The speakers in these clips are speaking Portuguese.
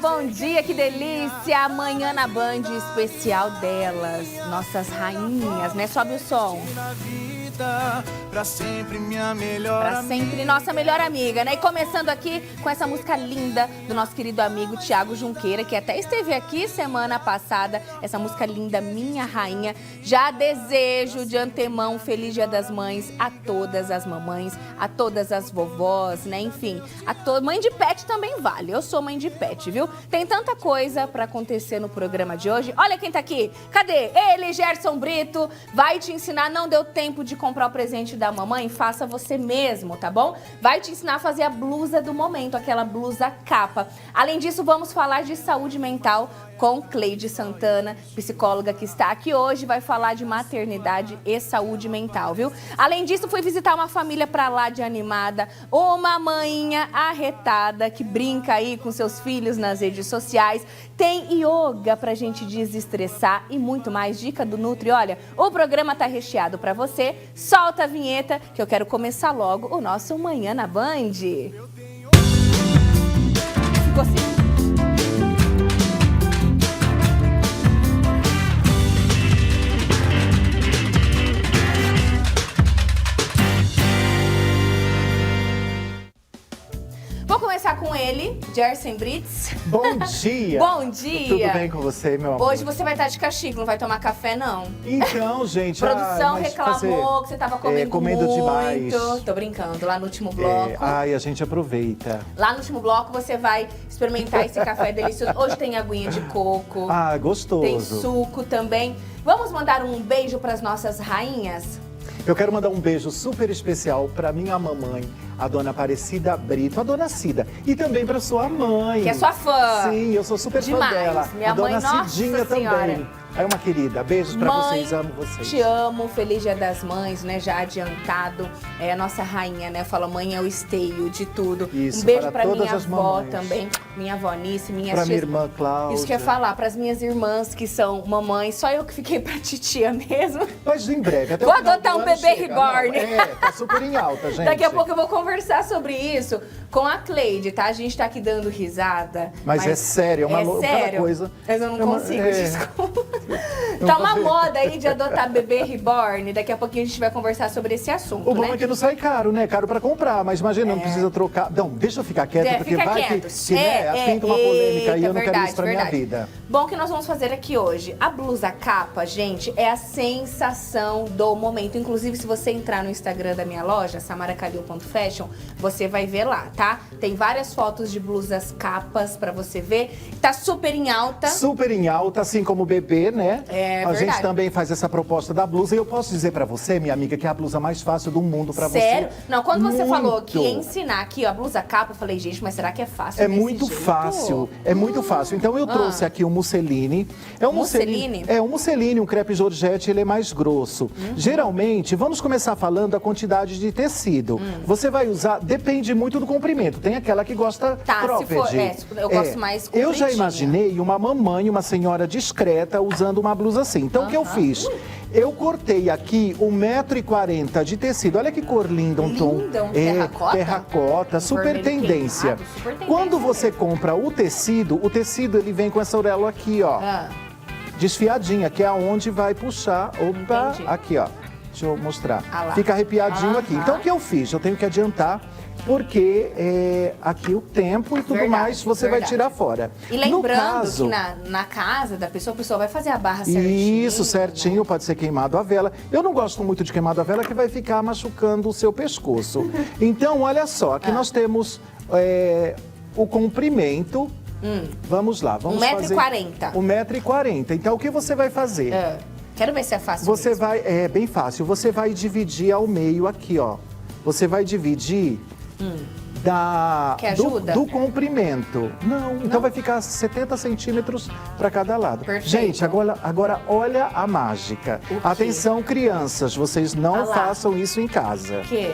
bom dia, que delícia! Amanhã na Band, especial delas, nossas rainhas, né? Sobe o som. Pra sempre minha melhor Pra sempre nossa melhor amiga, né? E começando aqui com essa música linda do nosso querido amigo Thiago Junqueira, que até esteve aqui semana passada. Essa música linda, Minha Rainha. Já desejo de antemão um feliz Dia das Mães a todas as mamães, a todas as vovós, né? Enfim, mãe de pet também vale. Eu sou mãe de pet, viu? Tem tanta coisa pra acontecer no programa de hoje. Olha quem tá aqui. Cadê? Ele, Gerson Brito, vai te ensinar. Não deu tempo de comprar o presente da mamãe? Faça você mesmo, tá bom? Vai te ensinar a fazer a blusa do momento, aquela blusa capa. Além disso, vamos falar de saúde mental com Cleide Santana, psicóloga que está aqui hoje, vai falar de maternidade e saúde mental, viu? Além disso, fui visitar uma família pra lá de animada, uma maninha arretada que brinca aí com seus filhos nas redes sociais, tem yoga pra gente desestressar e muito mais. Dica do Nutri, olha, o programa tá recheado pra você. Solta a vinheta que eu quero começar logo o nosso Manhã na Band. Ficou assim. Vou começar com ele, Gerson Brito. Bom dia! Bom dia! Tudo bem com você, meu amor? Hoje você vai estar de castigo, não vai tomar café, não? Então, gente... Produção reclamou que você estava comendo muito. Demais. Tô brincando, lá no último bloco. A gente aproveita. Lá no último bloco você vai experimentar esse café delicioso. Hoje tem aguinha de coco. Ah, gostoso. Tem suco também. Vamos mandar um beijo para as nossas rainhas? Eu quero mandar um beijo super especial para minha mamãe, a dona Aparecida Brito, a dona Cida. E também para sua mãe. Que é sua fã. Sim, eu sou super Demais. fã dela. Minha a dona mãe, Cidinha nossa também. senhora. É uma querida. Beijos para vocês, amo vocês. Te amo, feliz Dia das Mães, né? Já adiantado. É a nossa rainha, né? Fala, mãe é o esteio de tudo. Isso, um beijo para pra todas minha as avó mamães. também, minha avó Nice, minhas Pra tias. minha irmã Cláudia. Isso que eu ia falar, pras minhas irmãs que são mamães, só eu que fiquei pra titia mesmo. Mas em breve, até Vou o final adotar do um ano bebê chega. reborn. Não, tá super em alta, gente. Daqui a pouco eu vou conversar sobre isso com a Cleide, tá? A gente tá aqui dando risada. Mas é sério, é uma louca coisa. Mas eu não consigo, desculpa. Não Tá uma consigo. moda aí de adotar bebê reborn. Daqui a pouquinho a gente vai conversar sobre esse assunto, O bom né? é que não sai caro, né? Caro pra comprar, mas imagina, não precisa trocar. Não, deixa eu ficar quieta, porque fica vai quieto. que né, pinta uma polêmica e eu não quero isso pra minha vida. Bom, o que nós vamos fazer aqui hoje? A blusa capa, gente, é a sensação do momento. Inclusive, se você entrar no Instagram da minha loja, samaracalil.fashion, você vai ver lá, tá? Tem várias fotos de blusas capas pra você ver. Tá super em alta. Super em alta, assim como o bebê, né? É a verdade. gente também faz essa proposta da blusa. E eu posso dizer pra você, minha amiga, que é a blusa mais fácil do mundo pra você. Sério? Não, quando você falou que ia Muito. ensinar aqui, ó, a blusa capa, eu falei, gente, mas será que é fácil É desse muito jeito? fácil, é muito fácil. Então eu trouxe aqui um musseline. É um Musseline? É um musseline, um crepe Georgette, ele é mais grosso. Geralmente, vamos começar falando da quantidade de tecido. Você vai usar, depende muito do comprimento. Tem aquela que gosta Tá, cropped. se for, eu gosto mais Eu já compridinha. imaginei uma mamãe, uma senhora discreta, usando uma blusa assim. Então o que eu fiz? Eu cortei aqui 1,40 m de tecido. Olha que cor linda, um tom. Linda, um terracota? Terracota, super vermelho tendência. queimado, super tendência Quando você mesmo. compra o tecido ele vem com essa orelha aqui, ó. Desfiadinha, que é aonde vai puxar. Opa, Entendi. aqui, ó. Deixa eu mostrar. Ah lá. Fica arrepiadinho aqui. Então o que eu fiz? Eu tenho que adiantar, porque aqui o tempo e tudo Verdade, mais você vai verdade. tirar fora. E lembrando No caso, que na casa da pessoa, a pessoa vai fazer a barra certinho. isso, certinho, né? pode ser queimado a vela. Eu não gosto muito de queimado a vela, que vai ficar machucando o seu pescoço. Então, olha só, aqui nós temos o comprimento. Vamos lá, vamos 1,40 fazer... 1,40 m. Então, o que você vai fazer? Quero ver se é fácil Você mesmo. vai... É bem fácil. Você vai dividir ao meio aqui, ó. Você vai dividir... Quer ajuda? Do comprimento. Não, então vai ficar 70 centímetros para cada lado. Perfeito. Gente, agora olha a mágica. O quê? Atenção, crianças, vocês não Ah lá. façam isso em casa. O quê?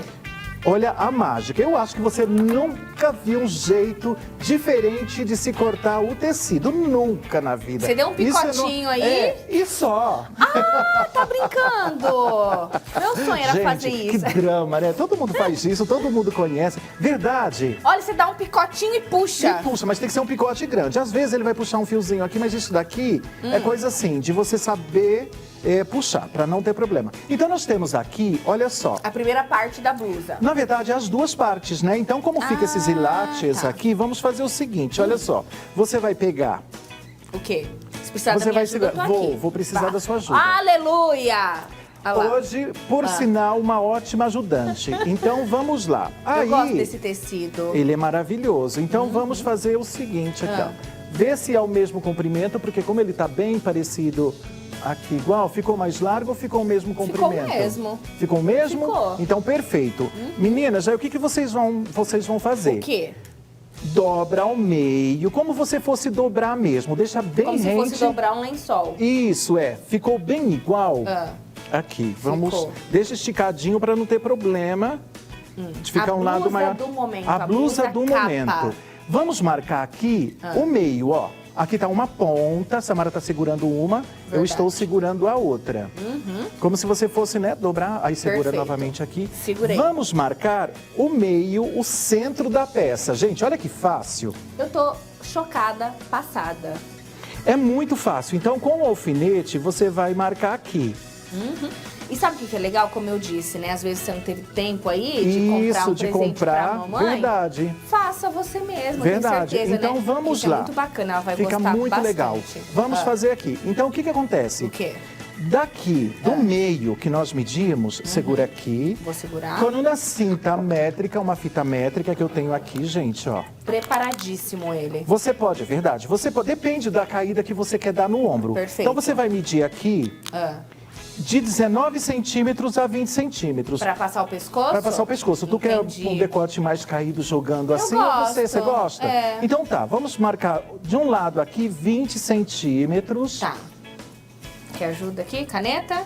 Olha a mágica. Eu acho que você não nunca vi um jeito diferente de se cortar o tecido. Nunca na vida. Você deu um picotinho aí? E só. Ah, tá brincando! Meu sonho era Gente, fazer isso. que drama, né? Todo mundo faz isso, todo mundo conhece. Verdade. Olha, você dá um picotinho e puxa. E puxa, mas tem que ser um picote grande. Às vezes ele vai puxar um fiozinho aqui, mas isso daqui é coisa assim, de você saber puxar, pra não ter problema. Então nós temos aqui, olha só. A primeira parte da blusa. Na verdade, as duas partes, né? Então, como fica esses ilates tá. aqui, vamos fazer o seguinte, olha só. Você vai pegar... O quê? Se precisar da Você minha vai ajuda, segurar. eu tô aqui. Vou precisar Tá. da sua ajuda. Aleluia! Olha lá. Hoje, por sinal, uma ótima ajudante. Então, vamos lá. Eu gosto desse tecido. Ele é maravilhoso. Então, vamos fazer o seguinte aqui, ó. Vê se é o mesmo comprimento, porque como ele tá bem parecido aqui igual, ficou mais largo ou ficou o mesmo comprimento? Ficou mesmo. Ficou o mesmo? Ficou. Então, perfeito. Meninas, aí o que vocês vão fazer? O quê? Dobra ao meio, como você fosse dobrar mesmo. Deixa bem Como se rente. fosse dobrar um lençol. Isso, ficou bem igual. Aqui, vamos... Ficou. Deixa esticadinho para não ter problema de ficar um lado maior. Do momento, A blusa do capa. momento. Vamos marcar aqui o meio, ó. Aqui tá uma ponta, a Samara tá segurando uma, eu estou segurando a outra. Como se você fosse, né, dobrar, aí segura Perfeito. novamente aqui. Segurei. Vamos marcar o meio, o centro da peça. Gente, olha que fácil. Eu tô chocada, passada. É muito fácil. Então, com o alfinete, você vai marcar aqui. E sabe o que é legal? Como eu disse, né? Às vezes você não teve tempo aí de comprar um presente pra mamãe. Verdade. Faça você mesmo, Verdade. tenho certeza, então né? vamos Isso lá. É muito bacana, ela vai Fica gostar muito bastante. legal. Vamos fazer aqui. Então o que acontece? O quê? Daqui, do meio que nós medimos, segura aqui. Vou segurar. Quando na cinta métrica, uma fita métrica que eu tenho aqui, gente, ó. Preparadíssimo ele. Você pode, é verdade. Você pode, depende da caída que você quer dar no ombro. Perfeito. Então você vai medir aqui de 19 centímetros a 20 centímetros. Pra passar o pescoço? Pra passar o pescoço. Tu Entendi. quer um decote mais caído jogando assim? gosto. Ou você gosta? É. Então tá, vamos marcar de um lado aqui 20 centímetros. Tá. Quer ajuda aqui? Caneta?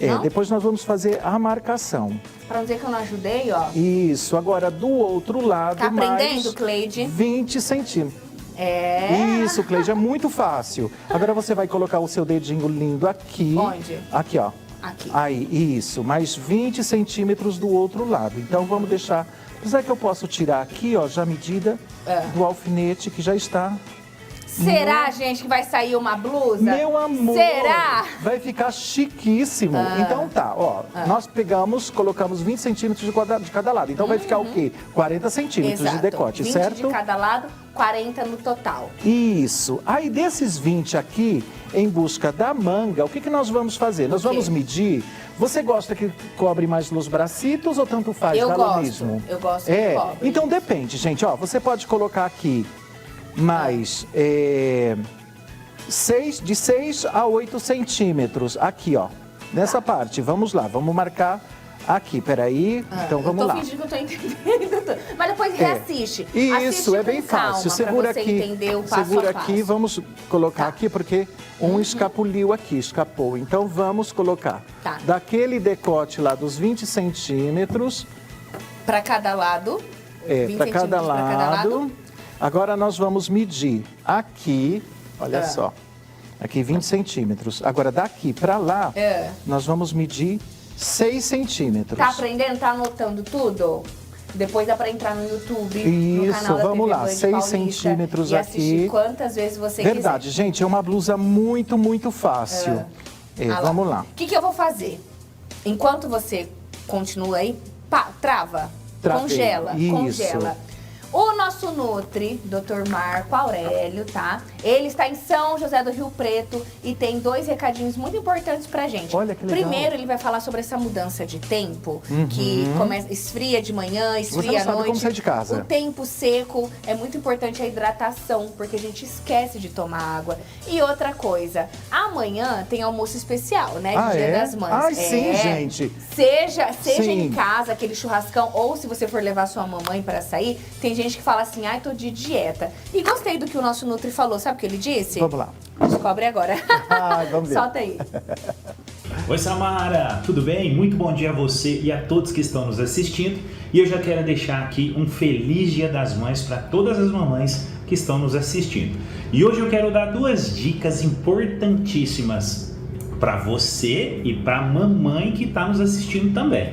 Não? Depois nós vamos fazer a marcação. Pra não dizer que eu não ajudei, ó. Isso, agora do outro lado Tá aprendendo, mais Cleide? 20 centímetros. É. Isso, Cleide, é muito fácil. Agora você vai colocar o seu dedinho lindo aqui. Onde? Aqui, ó. Aqui. Aí, isso. Mais 20 centímetros do outro lado. Então, vamos deixar... Apesar que eu posso tirar aqui, ó, já a medida do alfinete que já está... Será, gente, que vai sair uma blusa? Meu amor! Será? Vai ficar chiquíssimo. Então tá, ó. Nós pegamos, colocamos 20 centímetros de cada lado. Então vai ficar o quê? 40 centímetros Exato. de decote, 20 certo? de cada lado, 40 no total. Isso. Aí desses 20 aqui, em busca da manga, o que nós vamos fazer? Nós vamos medir. Você gosta que cobre mais nos bracitos ou tanto faz? Eu Dá gosto. no mesmo? Eu gosto que cobre. Então depende, gente. Ó, você pode colocar aqui mais de 6 a 8 centímetros. Aqui, ó. Nessa parte. Vamos lá, vamos marcar aqui. Peraí. Então vamos lá. Eu tô fingindo que eu tô entendendo. Mas depois reassiste. Isso, Assiste é bem com calma, fácil. Segura pra você aqui. entender o passo Segura a passo. aqui, vamos colocar aqui, porque um escapuliu aqui, escapou. Então vamos colocar daquele decote lá dos 20 centímetros. Para cada lado. 20 para cada centímetros pra cada lado. Agora nós vamos medir aqui, olha só. Aqui 20 centímetros. Agora daqui para lá, nós vamos medir 6 centímetros. Tá aprendendo? Tá anotando tudo? Depois dá pra entrar no YouTube, no Isso, canal da vamos TV lá, Band 6 Paulista, centímetros e assistir aqui. quantas vezes você Verdade, quiser. gente, é uma blusa muito, muito fácil. Vamos lá. O que eu vou fazer? Enquanto você continua aí, trava, Travei. congela, Isso. congela. O nosso Nutri, Dr. Marco Aurélio, tá? Ele está em São José do Rio Preto e tem 2 recadinhos muito importantes pra gente. Olha que legal. Primeiro, ele vai falar sobre essa mudança de tempo, que esfria de manhã, esfria Você não à sabe noite. como sair de casa. O tempo seco, é muito importante a hidratação, porque a gente esquece de tomar água. E outra coisa, amanhã tem almoço especial, né? De Dia das Mães. Ai, sim, gente. Seja Sim. em casa, aquele churrascão, ou se você for levar sua mamãe para sair, tem gente que fala assim, ai, tô de dieta. E gostei do que o nosso Nutri falou, sabe o que ele disse? Vamos lá. Descobre agora. Ai, vamos ver. Solta aí. Oi, Samara, tudo bem? Muito bom dia a você e a todos que estão nos assistindo. E eu já quero deixar aqui um feliz Dia das Mães para todas as mamães que estão nos assistindo. E hoje eu quero dar 2 dicas importantíssimas para você e para a mamãe que está nos assistindo também.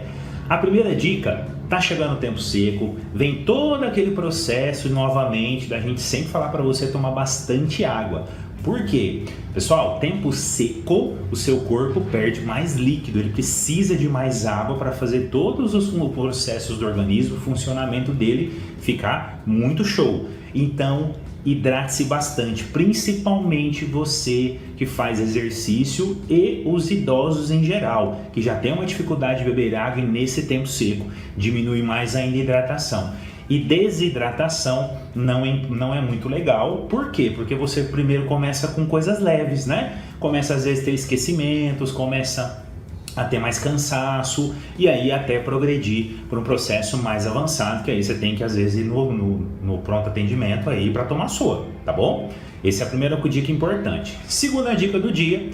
A primeira dica: tá chegando o tempo seco, vem todo aquele processo novamente da gente sempre falar para você tomar bastante água. Por quê? Pessoal, tempo seco, o seu corpo perde mais líquido, ele precisa de mais água para fazer todos os processos do organismo, o funcionamento dele ficar muito show. Então, hidrate-se bastante, principalmente você que faz exercício e os idosos em geral, que já tem uma dificuldade de beber água e nesse tempo seco diminui mais ainda a hidratação. E desidratação não é muito legal. Por quê? Porque você primeiro começa com coisas leves, né? Começa às vezes a ter esquecimentos, começa a ter mais cansaço e aí até progredir para um processo mais avançado, que aí você tem que às vezes ir no pronto atendimento aí para tomar sua, tá bom? Essa é a primeira dica importante. Segunda dica do dia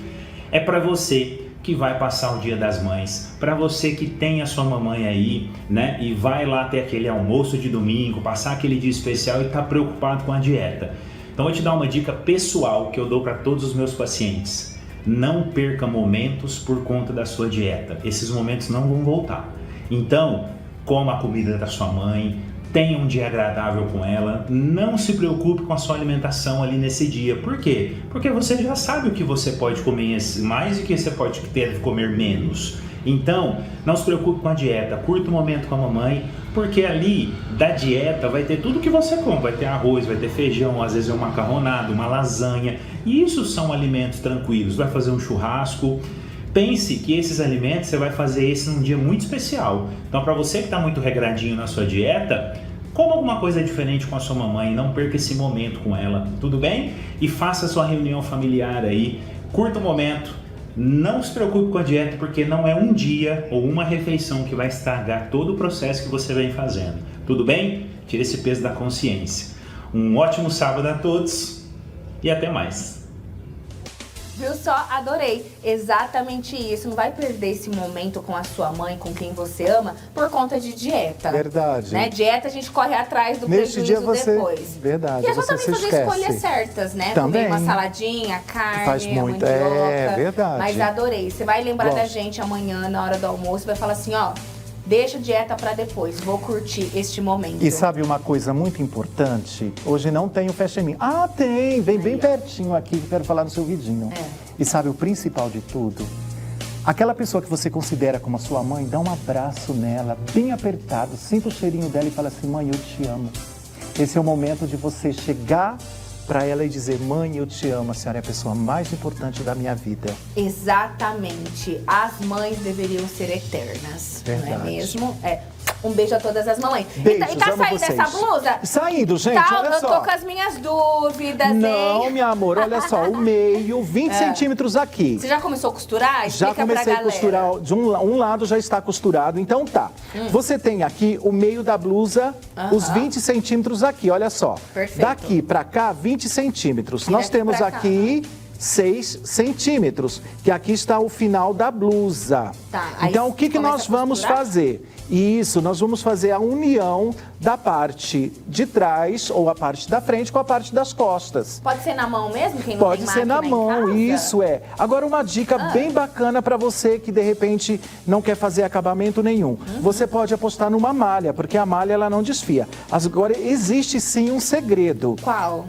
é para você que vai passar o Dia das Mães, para você que tem a sua mamãe aí, né, e vai lá ter aquele almoço de domingo, passar aquele dia especial e tá preocupado com a dieta. Então eu vou te dar uma dica pessoal que eu dou para todos os meus pacientes. Não perca momentos por conta da sua dieta. Esses momentos não vão voltar. Então, coma a comida da sua mãe, tenha um dia agradável com ela, não se preocupe com a sua alimentação ali nesse dia. Por quê? Porque você já sabe o que você pode comer mais e o que você pode ter que comer menos. Então, não se preocupe com a dieta, curta o momento com a mamãe, porque ali da dieta vai ter tudo que você come, vai ter arroz, vai ter feijão, às vezes é um macarronado, uma lasanha, e isso são alimentos tranquilos. Vai fazer um churrasco. Pense que esses alimentos você vai fazer esse num dia muito especial. Então, para você que está muito regradinho na sua dieta, coma alguma coisa diferente com a sua mamãe, não perca esse momento com ela, tudo bem? E faça a sua reunião familiar aí, curta o momento, não se preocupe com a dieta, porque não é um dia ou uma refeição que vai estragar todo o processo que você vem fazendo, tudo bem? Tire esse peso da consciência. Um ótimo sábado a todos e até mais. Viu só? Adorei. Exatamente isso. Não vai perder esse momento com a sua mãe, com quem você ama, por conta de dieta. Verdade. Né? Dieta a gente corre atrás do Neste prejuízo dia você, depois. verdade, e é você também se fazer esquece. escolhas certas, né? Também. Comer uma saladinha, carne, Faz muito. mandioca. É verdade. Mas adorei. Você vai lembrar da Gosto. gente amanhã, na hora do almoço, vai falar assim, ó, deixa a dieta pra depois, vou curtir este momento. E sabe uma coisa muito importante? Hoje não tem o Fecha em Mim. Ah, tem! Vem bem pertinho aqui, que quero falar no seu vidinho. E sabe o principal de tudo? Aquela pessoa que você considera como a sua mãe, dá um abraço nela, bem apertado, sinta o cheirinho dela e fala assim, mãe, eu te amo. Esse é o momento de você chegar para ela e dizer, mãe, eu te amo, a senhora é a pessoa mais importante da minha vida. Exatamente. As mães deveriam ser eternas, Verdade. não é mesmo? Um beijo a todas as mamães. Beijos, e tá amo saindo vocês. essa blusa? Saindo, gente, Tá, olha eu só. tô com as minhas dúvidas, Não, hein? meu amor, olha só, o meio, 20 centímetros aqui. Você já começou a costurar? Já Explica pra comecei a galera. costurar, de um lado já está costurado, então tá. Você tem aqui o meio da blusa, os 20 centímetros aqui, olha só. Perfeito. Daqui pra cá, 20 centímetros. E Nós daqui temos pra cá? aqui 6 centímetros, que aqui está o final da blusa. Tá, aí Então, o que começa nós a vamos costurar? fazer? Isso, nós vamos fazer a união da parte de trás ou a parte da frente com a parte das costas. Pode ser na mão mesmo? Quem não Pode tem ser na máquina em mão, casa? isso é. Agora uma dica bem bacana para você que de repente não quer fazer acabamento nenhum. Você pode apostar numa malha, porque a malha ela não desfia. Agora existe sim um segredo. Qual?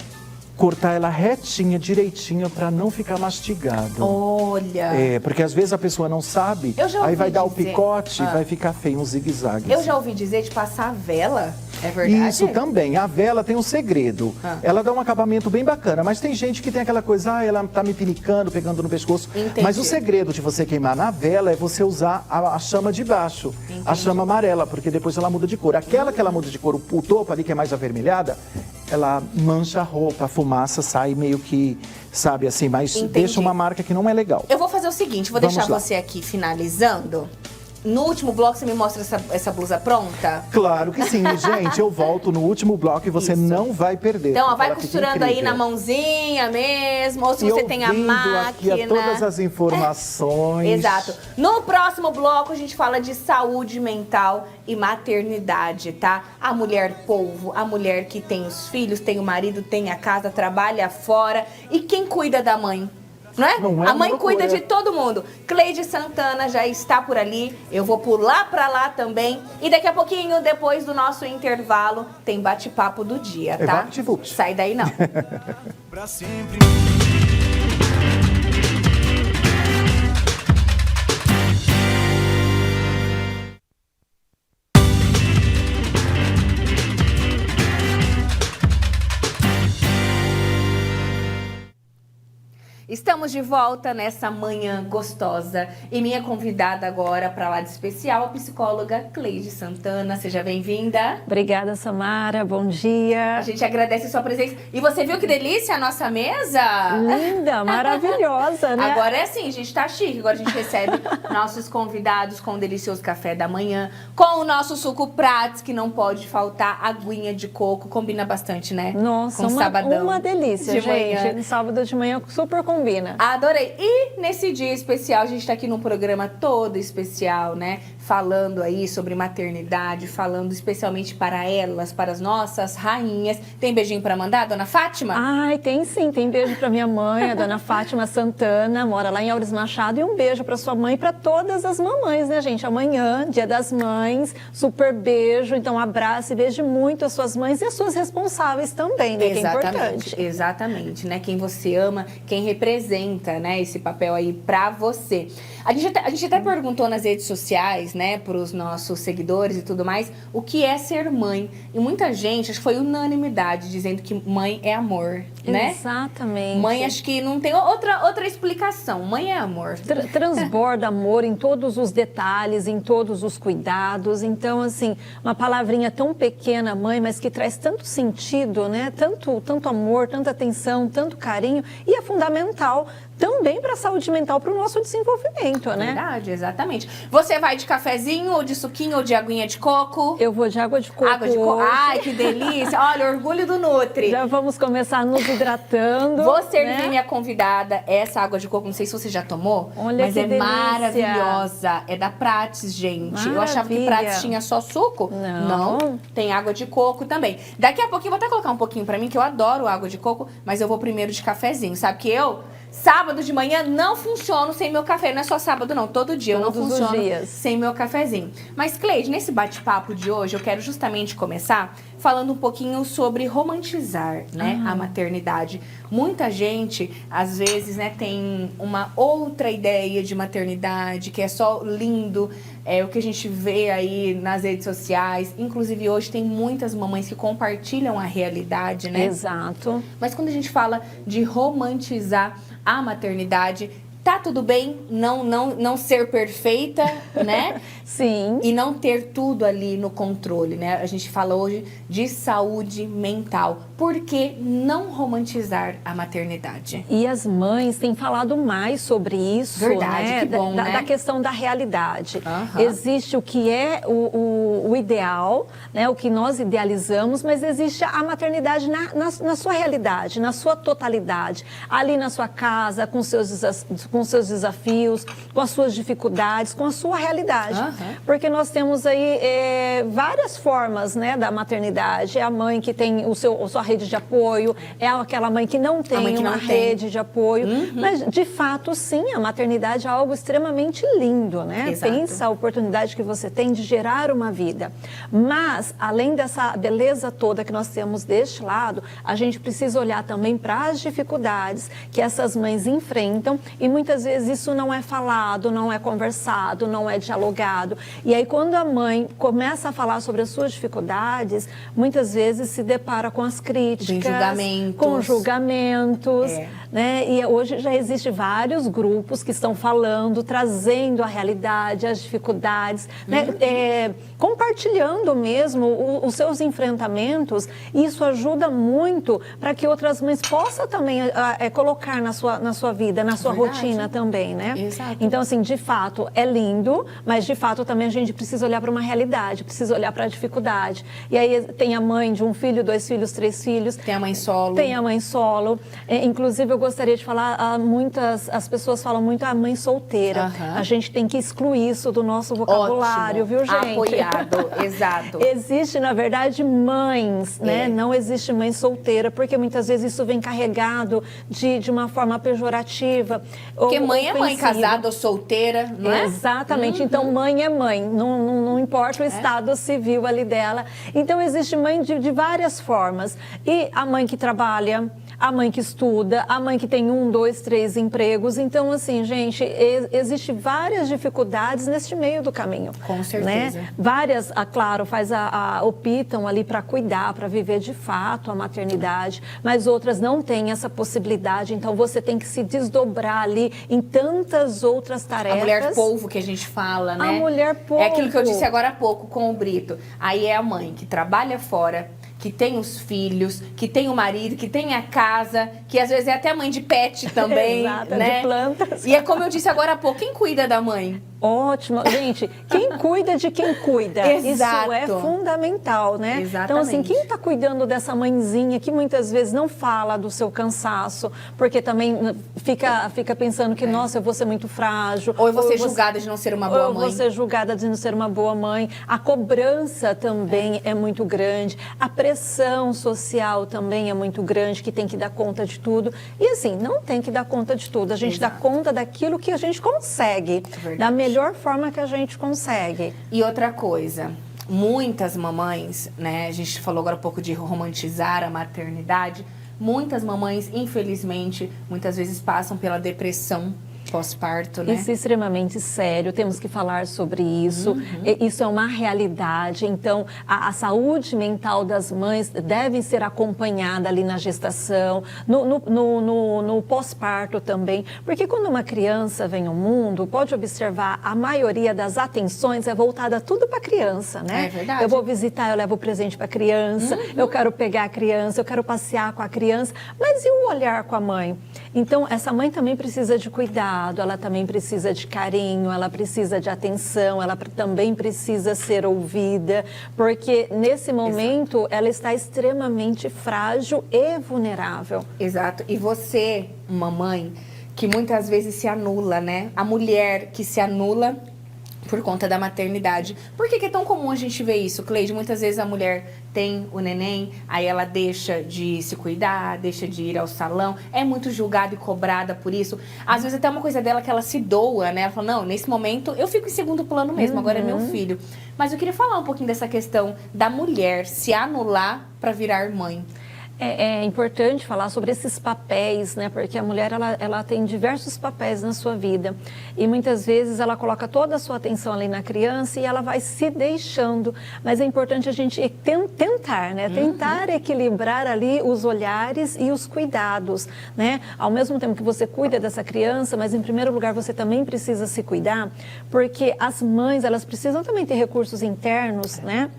Cortar ela retinha, direitinha, para não ficar mastigado. Olha. Porque às vezes a pessoa não sabe, Eu já ouvi aí vai dar o dizer- picote e vai ficar feio, um zigue-zague. Eu já ouvi dizer de passar vela. É verdade? Isso também. A vela tem um segredo. Ela dá um acabamento bem bacana, mas tem gente que tem aquela coisa, ela tá me pinicando, pegando no pescoço. Entendi. Mas o segredo de você queimar na vela é você usar a chama de baixo, a chama amarela, porque depois ela muda de cor. Aquela que ela muda de cor, o topo ali que é mais avermelhada, ela mancha a roupa, a fumaça sai meio que, sabe assim, mas Entendi. deixa uma marca que não é legal. Eu vou fazer o seguinte, vou Vamos deixar lá. você aqui finalizando. no último bloco você me mostra essa blusa pronta? Claro que sim, gente. Eu volto no último bloco e você não vai perder. Então, ó, vai ela fica costurando aí incrível. na mãozinha mesmo, ou se você tem a Aqui máquina. todas as informações. Exato. No próximo bloco a gente fala de saúde mental e maternidade, tá? A mulher polvo, a mulher que tem os filhos, tem o marido, tem a casa, trabalha fora. E quem cuida da mãe? Não é? Não é a mãe uma cuida loucura. de todo mundo. Cleide Santana já está por ali. Eu vou pular pra lá também. E daqui a pouquinho, depois do nosso intervalo, tem bate-papo do dia, tá? VaptVupt. Sai daí não. Pra sempre. Estamos de volta nessa manhã gostosa e minha convidada agora para lá de especial, a psicóloga Cleide Santana. Seja bem-vinda. Obrigada, Samara. Bom dia. A gente agradece a sua presença. E você viu que delícia a nossa mesa? Linda, maravilhosa, né? Agora é assim, a gente tá chique. Agora a gente recebe nossos convidados com um delicioso café da manhã, com o nosso suco Prats, que não pode faltar, aguinha de coco. Combina bastante, né? Nossa, com sabadão uma delícia, de gente. manhã. No sábado de manhã super combina. Adorei. E nesse dia especial, a gente tá aqui num programa todo especial, né? Falando aí sobre maternidade, falando especialmente para elas, para as nossas rainhas. Tem beijinho para mandar, dona Fátima? Ai, tem sim. Tem beijo para minha mãe, a dona Fátima Santana, mora lá em Aures Machado. E um beijo para sua mãe e para todas as mamães, né, gente? Amanhã, Dia das Mães, super beijo. Então, abraço e beije muito as suas mães e as suas responsáveis também, né? Que é importante. Exatamente, né? Quem você ama, quem representa, né, esse papel aí pra você. A gente até perguntou nas redes sociais, né, pros nossos seguidores e tudo mais, o que é ser mãe. E muita gente, acho que foi unanimidade, dizendo que mãe é amor, né? Exatamente. Mãe, acho que não tem outra explicação. Mãe é amor. Transborda amor em todos os detalhes, em todos os cuidados. Então, assim, uma palavrinha tão pequena, mãe, mas que traz tanto sentido, né? Tanto amor, tanta atenção, tanto carinho. E é fundamental também para a saúde mental, para o nosso desenvolvimento, né? Verdade, exatamente. Você vai de cafezinho, ou de suquinho, ou de aguinha de coco? Eu vou de água de coco. Água de coco. Ai, que delícia. Olha, orgulho do Nutri. Já vamos começar nos hidratando. Vou servir né? minha convidada essa água de coco. Não sei se você já tomou, Olha mas que é delícia. maravilhosa. É da Prates, gente. Eu achava que Maravilha. Prates tinha só suco. Não. Tem água de coco também. Daqui a pouquinho, vou até colocar um pouquinho pra mim, que eu adoro água de coco, mas eu vou primeiro de cafezinho. Sabe que sábado de manhã não funciono sem meu café. Não é só sábado, não. Todo dia eu não Todos os funciono dias. sem meu cafezinho. Mas, Cleide, nesse bate-papo de hoje, eu quero justamente começar falando um pouquinho sobre romantizar, né, a maternidade. Muita gente, às vezes, né, tem uma outra ideia de maternidade, que é só lindo, o que a gente vê aí nas redes sociais. Inclusive, hoje tem muitas mamães que compartilham a realidade, né? Exato. Mas quando a gente fala de romantizar a maternidade, tá tudo bem não ser perfeita, né? Sim. E não ter tudo ali no controle, né? A gente fala hoje de saúde mental. Por que não romantizar a maternidade? E as mães têm falado mais sobre isso, Verdade, né? que bom, né? Da questão da realidade. Aham. Existe o que é o ideal, né? O que nós idealizamos, mas existe a maternidade na sua realidade, na sua totalidade. Ali na sua casa, com seus desafios, com as suas dificuldades, com a sua realidade. Aham. Porque nós temos aí várias formas, né, da maternidade. É a mãe que tem a sua rede de apoio, é aquela mãe que não tem uma rede de apoio. Mas, de fato, sim, a maternidade é algo extremamente lindo, né? Exato. Pensa a oportunidade que você tem de gerar uma vida. Mas, além dessa beleza toda que nós temos deste lado, a gente precisa olhar também para as dificuldades que essas mães enfrentam e muitas vezes isso não é falado, não é conversado, não é dialogado. E aí, quando a mãe começa a falar sobre as suas dificuldades, muitas vezes se depara com as críticas, com julgamentos, né? E hoje já existem vários grupos que estão falando, trazendo a realidade, as dificuldades, né? Compartilhando mesmo os seus enfrentamentos. E isso ajuda muito para que outras mães possam também colocar na sua vida, na sua rotina, rotina também, né? Exato. Então, assim, de fato, é lindo, mas de fato também a gente precisa olhar para uma realidade, precisa olhar para a dificuldade. E aí tem a mãe de 1 filho, 2 filhos, 3 filhos. Tem a mãe solo. Tem a mãe solo. Inclusive, eu gostaria de falar, as pessoas falam muito a mãe solteira. A gente tem que excluir isso do nosso vocabulário, viu, gente? Apoiado, exato. Existe, na verdade, mães, né? Não existe mãe solteira, porque muitas vezes isso vem carregado de uma forma pejorativa. Porque mãe é mãe, ofensiva. casada ou solteira, não é? Exatamente. Então, mãe é mãe. Não importa o estado civil ali dela. Então, existe mãe de várias formas. E a mãe que trabalha, a mãe que estuda, a mãe que tem 1, 2, 3 empregos. Então, assim, gente, existe várias dificuldades neste meio do caminho. Com certeza. Né? Várias, claro, optam ali para cuidar, para viver de fato a maternidade, mas outras não têm essa possibilidade. Então, você tem que se desdobrar ali em tantas outras tarefas. A mulher polvo que a gente fala, né? A mulher polvo. É aquilo que eu disse agora há pouco com o Brito. Aí é a mãe que trabalha fora, que tem os filhos, que tem o marido, que tem a casa, que às vezes é até mãe de pet também, Exato, né? de plantas. E é como eu disse agora há pouco, quem cuida da mãe? Ótimo. Gente, quem cuida de quem cuida? Exato. Isso é fundamental, né? Exatamente. Então, assim, quem está cuidando dessa mãezinha que muitas vezes não fala do seu cansaço, porque também fica pensando que, nossa, eu vou ser muito frágil. Ou eu vou ser julgada de não ser uma boa ou mãe. eu vou ser julgada de não ser uma boa mãe. A cobrança também é muito grande. A pressão social também é muito grande, que tem que dar conta de tudo. E, assim, não tem que dar conta de tudo. A gente dá conta daquilo que a gente consegue. Da melhor forma que a gente consegue. E outra coisa, muitas mamães, né? A gente falou agora um pouco de romantizar a maternidade. Muitas mamães, infelizmente, muitas vezes passam pela depressão pós-parto, né? Isso é extremamente sério, temos que falar sobre isso. Isso é uma realidade. Então, a saúde mental das mães deve ser acompanhada ali na gestação, no pós-parto também. Porque quando uma criança vem ao mundo, pode observar, a maioria das atenções é voltada tudo para a criança, né? É verdade. Eu vou visitar, eu levo presente para a criança, eu quero pegar a criança, eu quero passear com a criança. Mas e o olhar com a mãe? Então, essa mãe também precisa de cuidado, ela também precisa de carinho, ela precisa de atenção, ela também precisa ser ouvida, porque nesse momento ela está extremamente frágil e vulnerável. Exato. E você, uma mãe, que muitas vezes se anula, né? A mulher que se anula por conta da maternidade. Por que é tão comum a gente ver isso, Cleide? Muitas vezes a mulher tem o neném, aí ela deixa de se cuidar, deixa de ir ao salão, é muito julgada e cobrada por isso. Às vezes até uma coisa dela que ela se doa, né? Ela fala, não, nesse momento eu fico em segundo plano mesmo, agora é meu filho. Mas eu queria falar um pouquinho dessa questão da mulher se anular para virar mãe. É importante falar sobre esses papéis, né? Porque a mulher, ela tem diversos papéis na sua vida. E muitas vezes ela coloca toda a sua atenção ali na criança e ela vai se deixando. Mas é importante a gente tentar, né? Tentar equilibrar ali os olhares e os cuidados, né? Ao mesmo tempo que você cuida dessa criança, mas em primeiro lugar você também precisa se cuidar, porque as mães, elas precisam também ter recursos internos, né?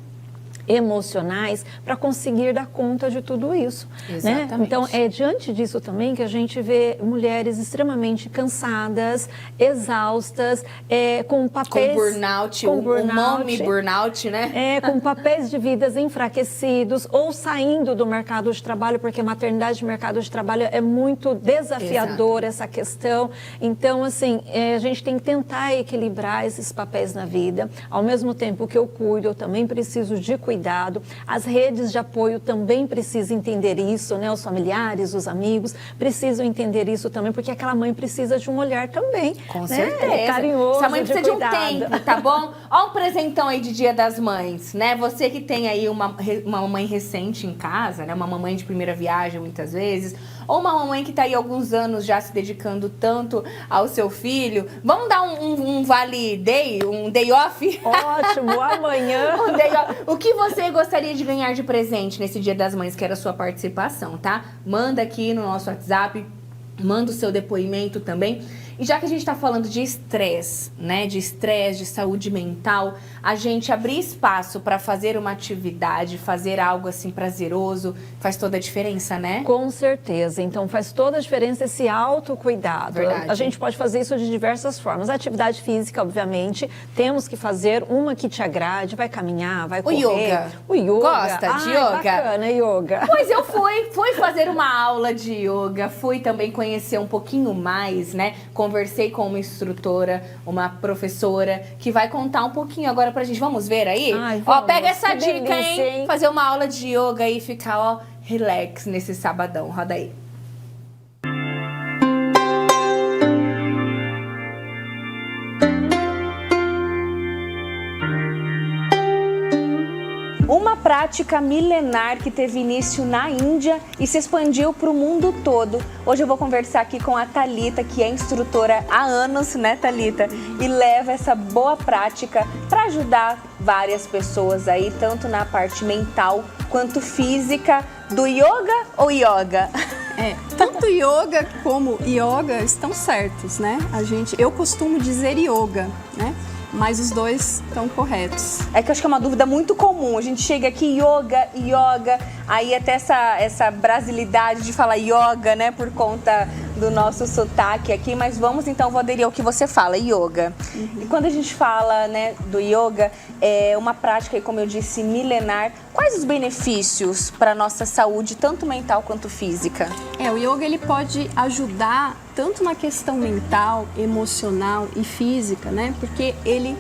Emocionais para conseguir dar conta de tudo isso, né? Então é diante disso também que a gente vê mulheres extremamente cansadas, exaustas, com papéis com burnout, o nome burnout, né? Com papéis de vidas enfraquecidos ou saindo do mercado de trabalho, porque maternidade e mercado de trabalho é muito desafiador essa questão. Então, assim, a gente tem que tentar equilibrar esses papéis na vida. Ao mesmo tempo que eu cuido, eu também preciso de cuidado. As redes de apoio também precisam entender isso, né? Os familiares, os amigos precisam entender isso também, porque aquela mãe precisa de um olhar também. Com né? certeza. Carinhoso, essa mãe precisa de um cuidado. tempo, tá bom? Ó um presentão aí de Dia das Mães, né? Você que tem aí uma mamãe recente em casa, né? Uma mamãe de primeira viagem, muitas vezes, ou uma mamãe que tá aí há alguns anos já se dedicando tanto ao seu filho. Vamos dar um vale day, um day off? Ótimo, amanhã. Um day off. O que você gostaria de ganhar de presente nesse Dia das Mães? Quero a sua participação, tá? Manda aqui no nosso WhatsApp, manda o seu depoimento também. E já que a gente tá falando de estresse, né? De estresse, de saúde mental, a gente abrir espaço para fazer uma atividade, fazer algo assim prazeroso, faz toda a diferença, né? Com certeza. Então faz toda a diferença esse autocuidado. Verdade. A gente pode fazer isso de diversas formas. A atividade física, obviamente, temos que fazer uma que te agrade, vai caminhar, vai correr. Yoga. O yoga. Gosta de yoga? Bacana, yoga. Pois eu fui fazer uma aula de yoga, fui também conhecer um pouquinho mais, né? Conversei com uma instrutora, uma professora, que vai contar um pouquinho agora pra gente. Vamos ver aí? Ai, ó, vamos. pega essa Que dica, delícia, hein? Fazer uma aula de yoga e ficar, ó, relax nesse sabadão. Roda aí. Uma prática milenar que teve início na Índia e se expandiu para o mundo todo. Hoje eu vou conversar aqui com a Thalita, que é instrutora há anos, né, Thalita? E leva essa boa prática para ajudar várias pessoas aí, tanto na parte mental quanto física. Do yoga ou yoga? Tanto yoga como yoga estão certos, né? Eu costumo dizer yoga, né? Mas os dois estão corretos. É que eu acho que é uma dúvida muito comum. A gente chega aqui, yoga, aí até essa brasilidade de falar yoga, né? Por conta do nosso sotaque aqui. Mas vamos então, vou aderir ao que você fala, yoga. E quando a gente fala, né, do yoga, é uma prática, como eu disse, milenar. Quais os benefícios para a nossa saúde, tanto mental quanto física? O yoga ele pode ajudar tanto na questão mental, emocional e física, né? Porque ele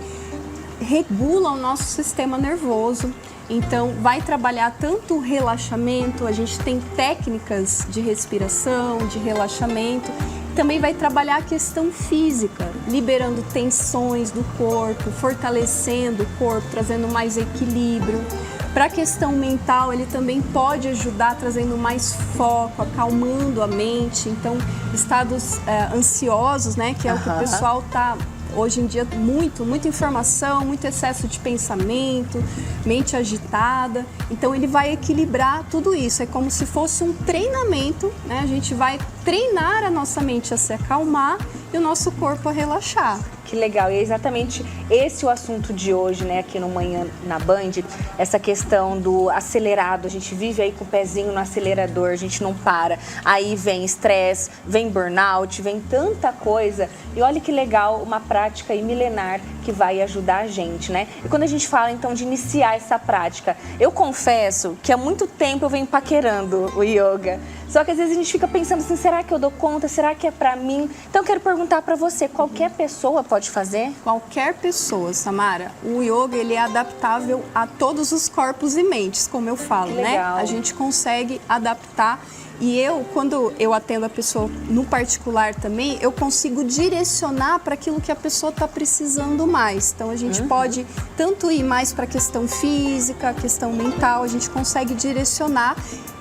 regula o nosso sistema nervoso. Então, vai trabalhar tanto o relaxamento, a gente tem técnicas de respiração, de relaxamento. Também vai trabalhar a questão física, liberando tensões do corpo, fortalecendo o corpo, trazendo mais equilíbrio. Para a questão mental, ele também pode ajudar trazendo mais foco, acalmando a mente. Então, estados ansiosos, né, que é o que o pessoal está hoje em dia, muita informação, muito excesso de pensamento, mente agitada. Então, ele vai equilibrar tudo isso. É como se fosse um treinamento, né? A gente vai treinar a nossa mente a se acalmar e o nosso corpo a relaxar. Que legal, e é exatamente esse o assunto de hoje, né, aqui no Manhã na Band, essa questão do acelerado, a gente vive aí com o pezinho no acelerador, a gente não para, aí vem estresse, vem burnout, vem tanta coisa, e olha que legal, uma prática aí milenar que vai ajudar a gente, né? E quando a gente fala então de iniciar essa prática, eu confesso que há muito tempo eu venho paquerando o yoga, só que às vezes a gente fica pensando assim, será que eu dou conta, será que é pra mim? Então eu quero perguntar pra você, qualquer pessoa pode fazer? Qualquer pessoa, Samara. O yoga ele é adaptável a todos os corpos e mentes, como eu falo, né? A gente consegue adaptar. E quando eu atendo a pessoa no particular também, eu consigo direcionar para aquilo que a pessoa está precisando mais. Então, a gente pode tanto ir mais para a questão física, a questão mental, a gente consegue direcionar,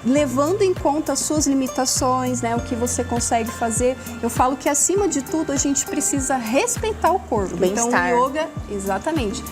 levando em conta as suas limitações, né, o que você consegue fazer. Eu falo que, acima de tudo, a gente precisa respeitar o corpo. Então, o yoga, exatamente.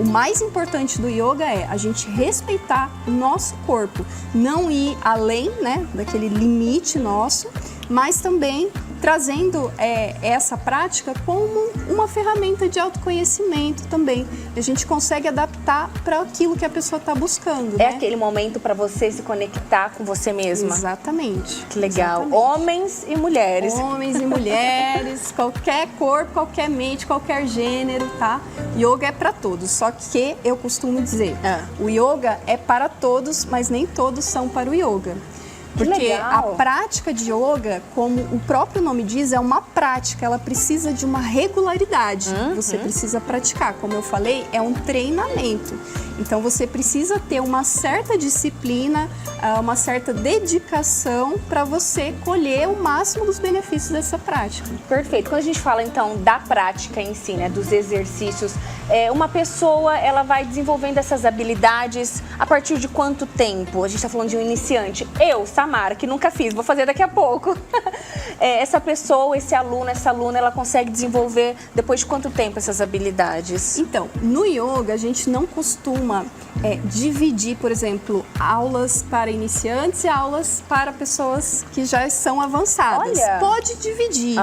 O mais importante do yoga é a gente respeitar o nosso corpo, não ir além, né, daquele limite nosso, mas também trazendo essa prática como uma ferramenta de autoconhecimento também. A gente consegue adaptar para aquilo que a pessoa está buscando. É, né? Aquele momento para você se conectar com você mesma. Exatamente. Que legal. Exatamente. Homens e mulheres. Homens e mulheres, qualquer corpo, qualquer mente, qualquer gênero, tá? Yoga é para todos, só que eu costumo dizer, o yoga é para todos, mas nem todos são para o yoga. Porque a prática de yoga, como o próprio nome diz, é uma prática, ela precisa de uma regularidade. Você precisa praticar, como eu falei, é um treinamento. Então você precisa ter uma certa disciplina, uma certa dedicação para você colher o máximo dos benefícios dessa prática. Perfeito. Quando a gente fala então da prática em si, né, dos exercícios, uma pessoa ela vai desenvolvendo essas habilidades a partir de quanto tempo? A gente está falando de um iniciante. Eu, Samara, que nunca fiz, vou fazer daqui a pouco. essa pessoa, esse aluno, essa aluna, ela consegue desenvolver depois de quanto tempo essas habilidades? Então, no yoga, a gente não costuma dividir, por exemplo, aulas para iniciantes e aulas para pessoas que já são avançadas. Olha. Pode dividir,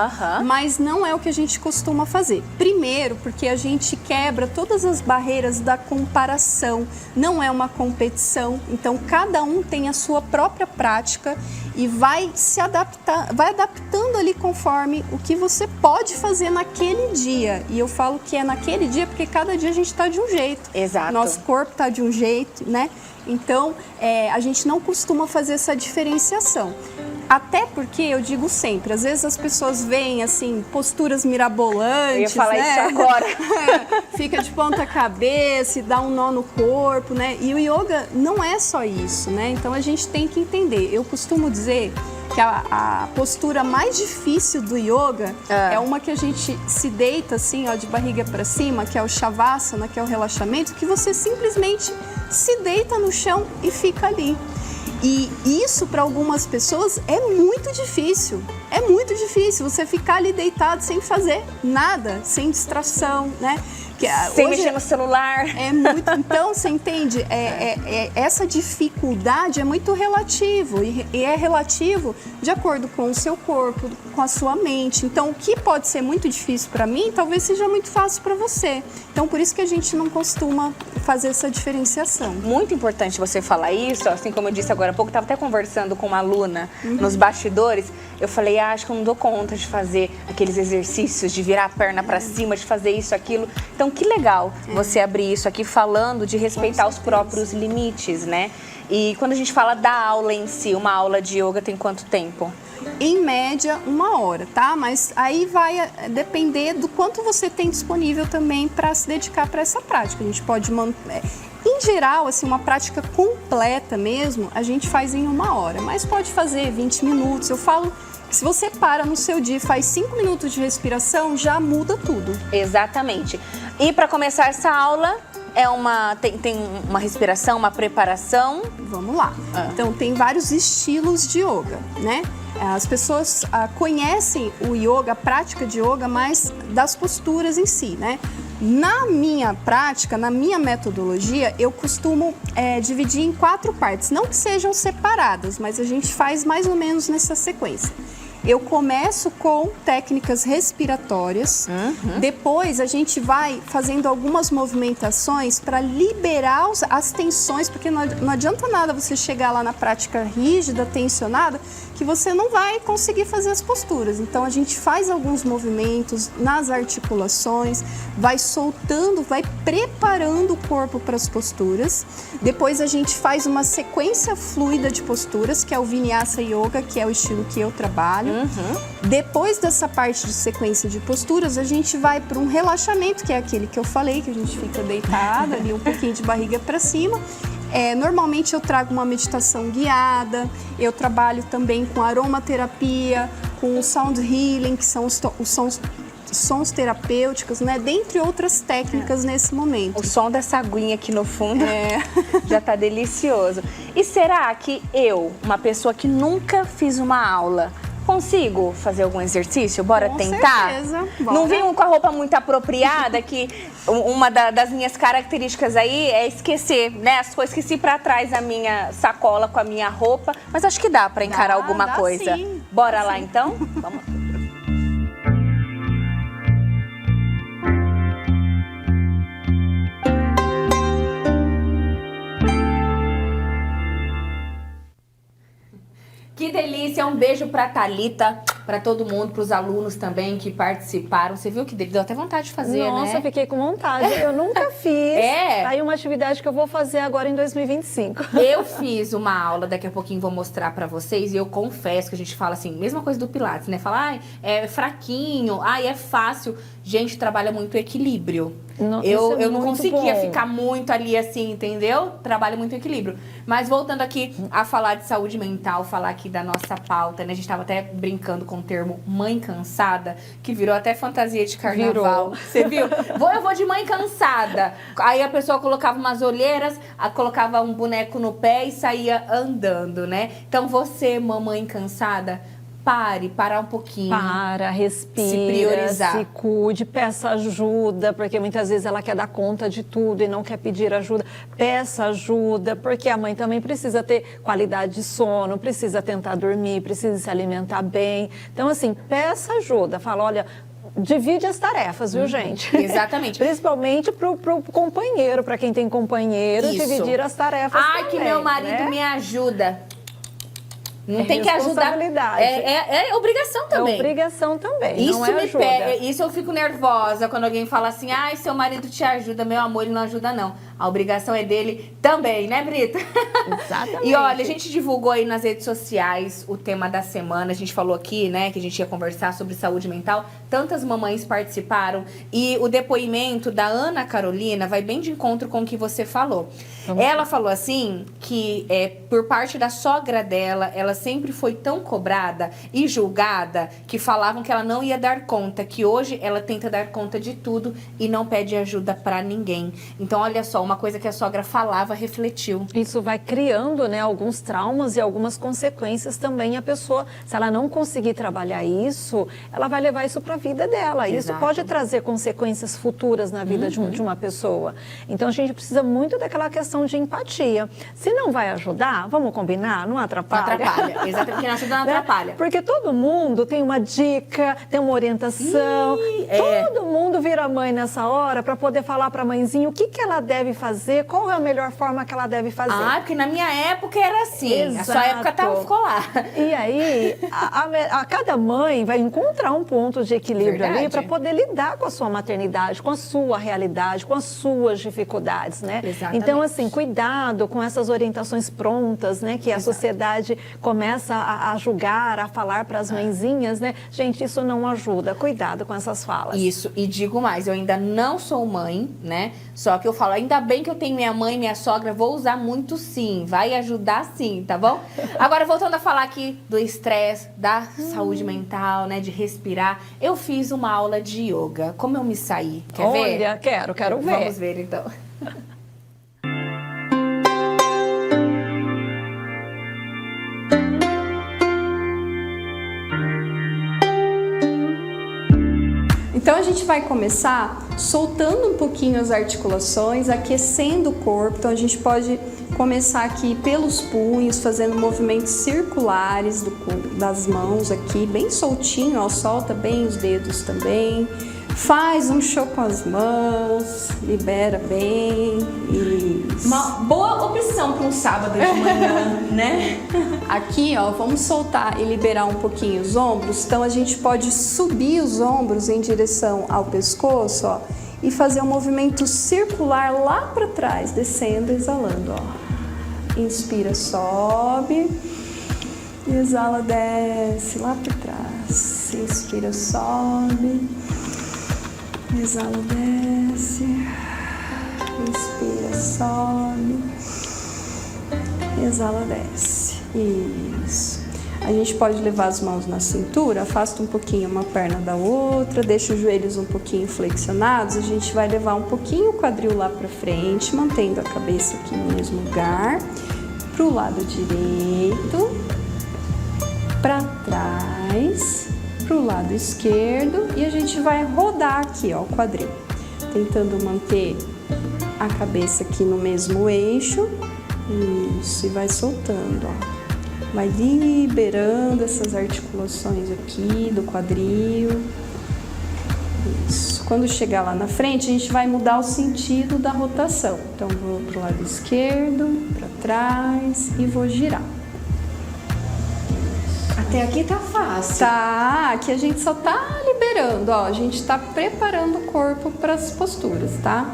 mas não é o que a gente costuma fazer. Primeiro, porque a gente quebra todas as barreiras da comparação. Não é uma competição, então cada um tem a sua própria prática e vai se adaptar, vai adaptando ali conforme o que você pode fazer naquele dia. E eu falo que é naquele dia porque cada dia a gente está de um jeito. Exato. Nosso corpo está de um jeito, né? Então, a gente não costuma fazer essa diferenciação. Até porque, eu digo sempre, às vezes as pessoas veem, assim, posturas mirabolantes, eu ia falar né? isso agora. Fica de ponta cabeça e dá um nó no corpo, né? E o yoga não é só isso, né? Então, a gente tem que entender. Eu costumo dizer que a postura mais difícil do yoga é uma que a gente se deita, assim, ó, de barriga para cima, que é o Shavasana, que é o relaxamento, que você simplesmente se deita no chão e fica ali. E isso, para algumas pessoas, é muito difícil. É muito difícil você ficar ali deitado sem fazer nada, sem distração, né? Sem mexer no celular. É muito. Então, você entende? Essa dificuldade é muito relativo. E é relativo de acordo com o seu corpo, com a sua mente. Então, o que pode ser muito difícil para mim, talvez seja muito fácil para você. Então, por isso que a gente não costuma fazer essa diferenciação. Muito importante você falar isso, assim como eu disse agora há pouco, estava até conversando com uma aluna nos bastidores, eu falei, acho que eu não dou conta de fazer aqueles exercícios, de virar a perna para cima, de fazer isso, aquilo. Então, que legal você abrir isso aqui falando de respeitar os próprios limites, né? E quando a gente fala da aula em si, uma aula de yoga tem quanto tempo? Em média, 1 hora, tá? Mas aí vai depender do quanto você tem disponível também para se dedicar para essa prática. A gente pode manter... Em geral, assim, uma prática completa mesmo, a gente faz em 1 hora, mas pode fazer 20 minutos. Eu falo que se você para no seu dia e faz 5 minutos de respiração, já muda tudo. Exatamente. E para começar essa aula, tem uma respiração, uma preparação? Vamos lá. Então, tem vários estilos de yoga, né? As pessoas conhecem o yoga, a prática de yoga, mais das posturas em si, né? Na minha prática, na minha metodologia, eu costumo dividir em 4 partes. Não que sejam separadas, mas a gente faz mais ou menos nessa sequência. Eu começo com técnicas respiratórias, depois a gente vai fazendo algumas movimentações para liberar as tensões, porque não adianta nada você chegar lá na prática rígida, tensionada, que você não vai conseguir fazer as posturas. Então a gente faz alguns movimentos nas articulações, vai soltando, vai preparando o corpo para as posturas. Depois a gente faz uma sequência fluida de posturas, que é o Vinyasa Yoga, que é o estilo que eu trabalho. Depois dessa parte de sequência de posturas, a gente vai para um relaxamento, que é aquele que eu falei, que a gente fica deitado ali, um pouquinho de barriga para cima. Normalmente eu trago uma meditação guiada, eu trabalho também com aromaterapia, com o sound healing, que são os sons terapêuticos, né? Dentre outras técnicas nesse momento. O som dessa aguinha aqui no fundo já tá delicioso. E será que eu, uma pessoa que nunca fiz uma aula, consigo fazer algum exercício? Bora tentar? Certeza. Bora. Não vim com a roupa muito apropriada, que uma das minhas características aí é esquecer, né? Eu esqueci pra trás a minha sacola com a minha roupa, mas acho que dá pra encarar alguma coisa. Sim. Bora lá então? Vamos. Que delícia, um beijo pra Thalita, pra todo mundo, pros alunos também que participaram. Você viu que deu até vontade de fazer, Nossa, né? fiquei com vontade. Eu nunca fiz. Aí uma atividade que eu vou fazer agora em 2025. Eu fiz uma aula, daqui a pouquinho vou mostrar pra vocês, e eu confesso que a gente fala assim, mesma coisa do Pilates, né? Fala, é fraquinho, é fácil. Gente, trabalha muito equilíbrio. Eu não conseguia ficar muito ali assim, entendeu? Trabalha muito equilíbrio. Mas voltando aqui a falar de saúde mental, falar aqui da nossa pauta, né? A gente tava até brincando com o termo mãe cansada, que virou até fantasia de carnaval. Você viu? Eu vou de mãe cansada. Aí a pessoa colocava umas olheiras, colocava um boneco no pé e saía andando, né? Então você, mamãe cansada, parar um pouquinho. Para, respira, Se priorizar. se cuide, peça ajuda, porque muitas vezes ela quer dar conta de tudo e não quer pedir ajuda. Peça ajuda, porque a mãe também precisa ter qualidade de sono, precisa tentar dormir, precisa se alimentar bem. Então, assim, peça ajuda. Fala, olha, divide as tarefas, viu, gente? Exatamente. Principalmente pro companheiro, para quem tem companheiro, Isso. dividir as tarefas Ai, também, que meu marido né? me ajuda. Não É tem que ajudar. responsabilidade. É obrigação também. É obrigação também, Isso não é me ajuda. pega, isso eu fico nervosa quando alguém fala assim, ai, seu marido te ajuda, meu amor, ele não ajuda não. A obrigação é dele também, né, Brita? Exatamente. E olha, a gente divulgou aí nas redes sociais o tema da semana, a gente falou aqui, né, que a gente ia conversar sobre saúde mental, tantas mamães participaram e o depoimento da Ana Carolina vai bem de encontro com o que você falou. Ela falou assim, que por parte da sogra dela, ela sempre foi tão cobrada e julgada que falavam que ela não ia dar conta, que hoje ela tenta dar conta de tudo e não pede ajuda pra ninguém. Então, olha só, uma coisa que a sogra falava refletiu. Isso vai criando, né, alguns traumas e algumas consequências também. A pessoa, se ela não conseguir trabalhar isso, ela vai levar isso para a vida dela. Isso Exato. pode trazer consequências futuras na vida de uma pessoa. Então, a gente precisa muito daquela questão de empatia. Se não vai ajudar, vamos combinar? Não Não atrapalha? atrapalha. Exatamente, porque não ajuda, não Né? atrapalha. Porque todo mundo tem uma dica, tem uma orientação. Todo mundo vira mãe nessa hora para poder falar para a mãezinha o que ela deve fazer, qual é a melhor forma que ela deve fazer. Ah, porque na minha época era assim. Exato. A sua época ficou lá. E aí, a cada mãe vai encontrar um ponto de equilíbrio Verdade. ali para poder lidar com a sua maternidade, com a sua realidade, com as suas dificuldades, né? Exatamente. Então, assim, cuidado com essas orientações prontas, né? Que a sociedade começa a julgar, a falar para as mãezinhas, né? Gente, isso não ajuda. Cuidado com essas falas. Isso, e digo mais, eu ainda não sou mãe, né? Só que eu falo, ainda bem que eu tenho minha mãe, minha sogra, vou usar muito sim, vai ajudar sim, tá bom? Agora, voltando a falar aqui do estresse, da saúde mental, né? De respirar, eu fiz uma aula de yoga. Como eu me saí? Quer ver? Olha, quero ver. Vamos ver, então. Então a gente vai começar soltando um pouquinho as articulações, aquecendo o corpo. Então a gente pode começar aqui pelos punhos, fazendo movimentos circulares das mãos aqui, bem soltinho, ó, solta bem os dedos também. Faz um show com as mãos, libera bem. Isso. Uma boa opção para um sábado de manhã, né? Aqui, ó, vamos soltar e liberar um pouquinho os ombros. Então a gente pode subir os ombros em direção ao pescoço, ó, e fazer um movimento circular lá para trás, descendo, exalando, ó. Inspira, sobe. Exala, desce lá para trás. Inspira, sobe. Exala, desce. Inspira, sobe. Exala, desce. Isso. A gente pode levar as mãos na cintura, afasta um pouquinho uma perna da outra, deixa os joelhos um pouquinho flexionados. A gente vai levar um pouquinho o quadril lá pra frente, mantendo a cabeça aqui no mesmo lugar. Pro lado direito, pra trás, pro lado esquerdo. E a gente vai rodar aqui, ó, o quadril. Tentando manter a cabeça aqui no mesmo eixo. Isso, e vai soltando, ó. Vai liberando essas articulações aqui do quadril. Isso. Quando chegar lá na frente, a gente vai mudar o sentido da rotação. Então, vou pro lado esquerdo, para trás e vou girar. Até aqui tá fácil. Tá, aqui a gente só tá liberando, ó. A gente tá preparando o corpo para as posturas, tá?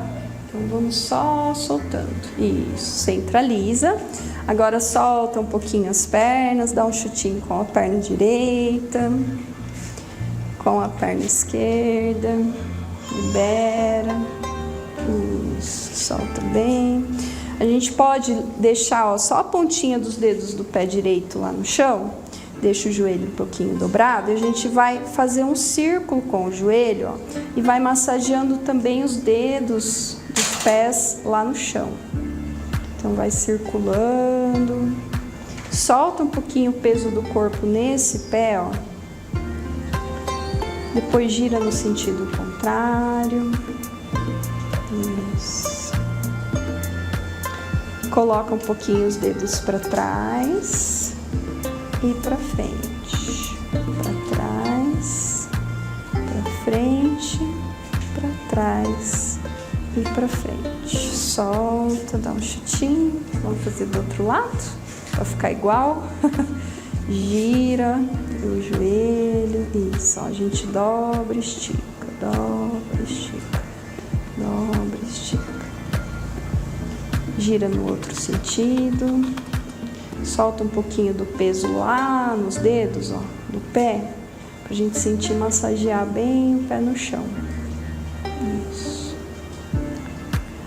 Então, vamos só soltando. Isso, centraliza. Agora solta um pouquinho as pernas, dá um chutinho com a perna direita, com a perna esquerda, libera. Isso, solta bem. A gente pode deixar, ó, só a pontinha dos dedos do pé direito lá no chão. Deixa o joelho um pouquinho dobrado e a gente vai fazer um círculo com o joelho, ó, e vai massageando também os dedos dos pés lá no chão. Então vai circulando, Solta um pouquinho o peso do corpo nesse pé, ó. Depois gira no sentido contrário. Isso. Coloca um pouquinho os dedos para trás e para frente. Para trás, para frente, para trás e para frente. Solta, dá um chutinho. Vamos fazer do outro lado para ficar igual. Gira o joelho. Isso, ó, a gente dobra, estica, dobra, estica, dobra, estica. Gira no outro sentido. Solta um pouquinho do peso lá nos dedos, ó, do pé, pra gente sentir massagear bem o pé no chão. Isso.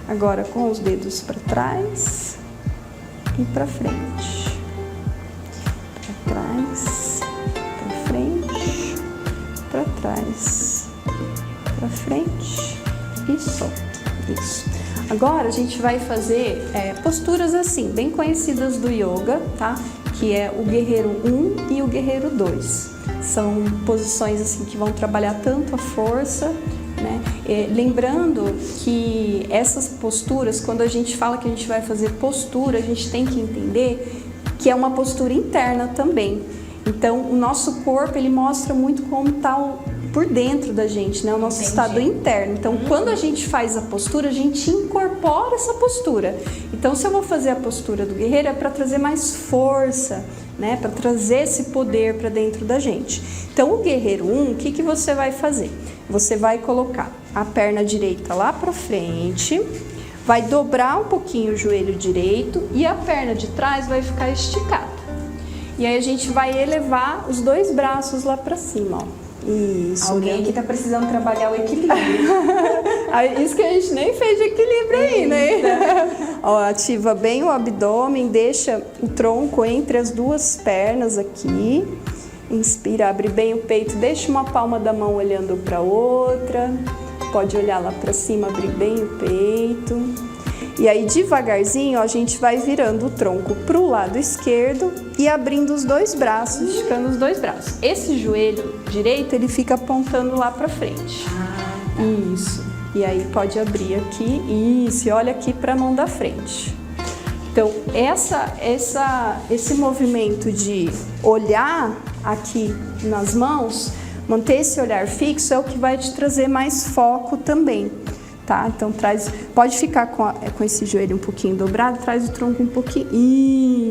Agora com os dedos para trás e para frente. Para trás, para frente, para trás, para frente e solta. Isso. Agora a gente vai fazer posturas assim, bem conhecidas do yoga, tá? Que é o guerreiro 1 e o guerreiro 2. São posições assim que vão trabalhar tanto a força, né? Lembrando que essas posturas, quando a gente fala que a gente vai fazer postura, a gente tem que entender que é uma postura interna também. Então, o nosso corpo, ele mostra muito como está por dentro da gente, né? O nosso estado interno. Então, quando a gente faz a postura, a gente incorpora essa postura. Então, se eu vou fazer a postura do guerreiro, é para trazer mais força, né? Para trazer esse poder para dentro da gente. Então, o guerreiro 1, o que que você vai fazer? Você vai colocar a perna direita lá para frente, vai dobrar um pouquinho o joelho direito e a perna de trás vai ficar esticada. E aí a gente vai elevar os dois braços lá para cima, ó. Isso. Alguém aqui tá precisando trabalhar o equilíbrio. Isso que a gente nem fez de equilíbrio ainda, hein? Ó, ativa bem o abdômen, deixa o tronco entre as duas pernas aqui. Inspira, abre bem o peito, deixa uma palma da mão olhando para outra. Pode olhar lá para cima, abrir bem o peito. E aí, devagarzinho, ó, a gente vai virando o tronco para o lado esquerdo e abrindo os dois braços, esticando os dois braços. Esse joelho direito, ele fica apontando lá para frente. Isso. E aí, pode abrir aqui. Isso. E olha aqui para a mão da frente. Então, esse movimento de olhar aqui nas mãos, manter esse olhar fixo é o que vai te trazer mais foco também. Tá? Então pode ficar com esse joelho um pouquinho dobrado, traz o tronco um pouquinho,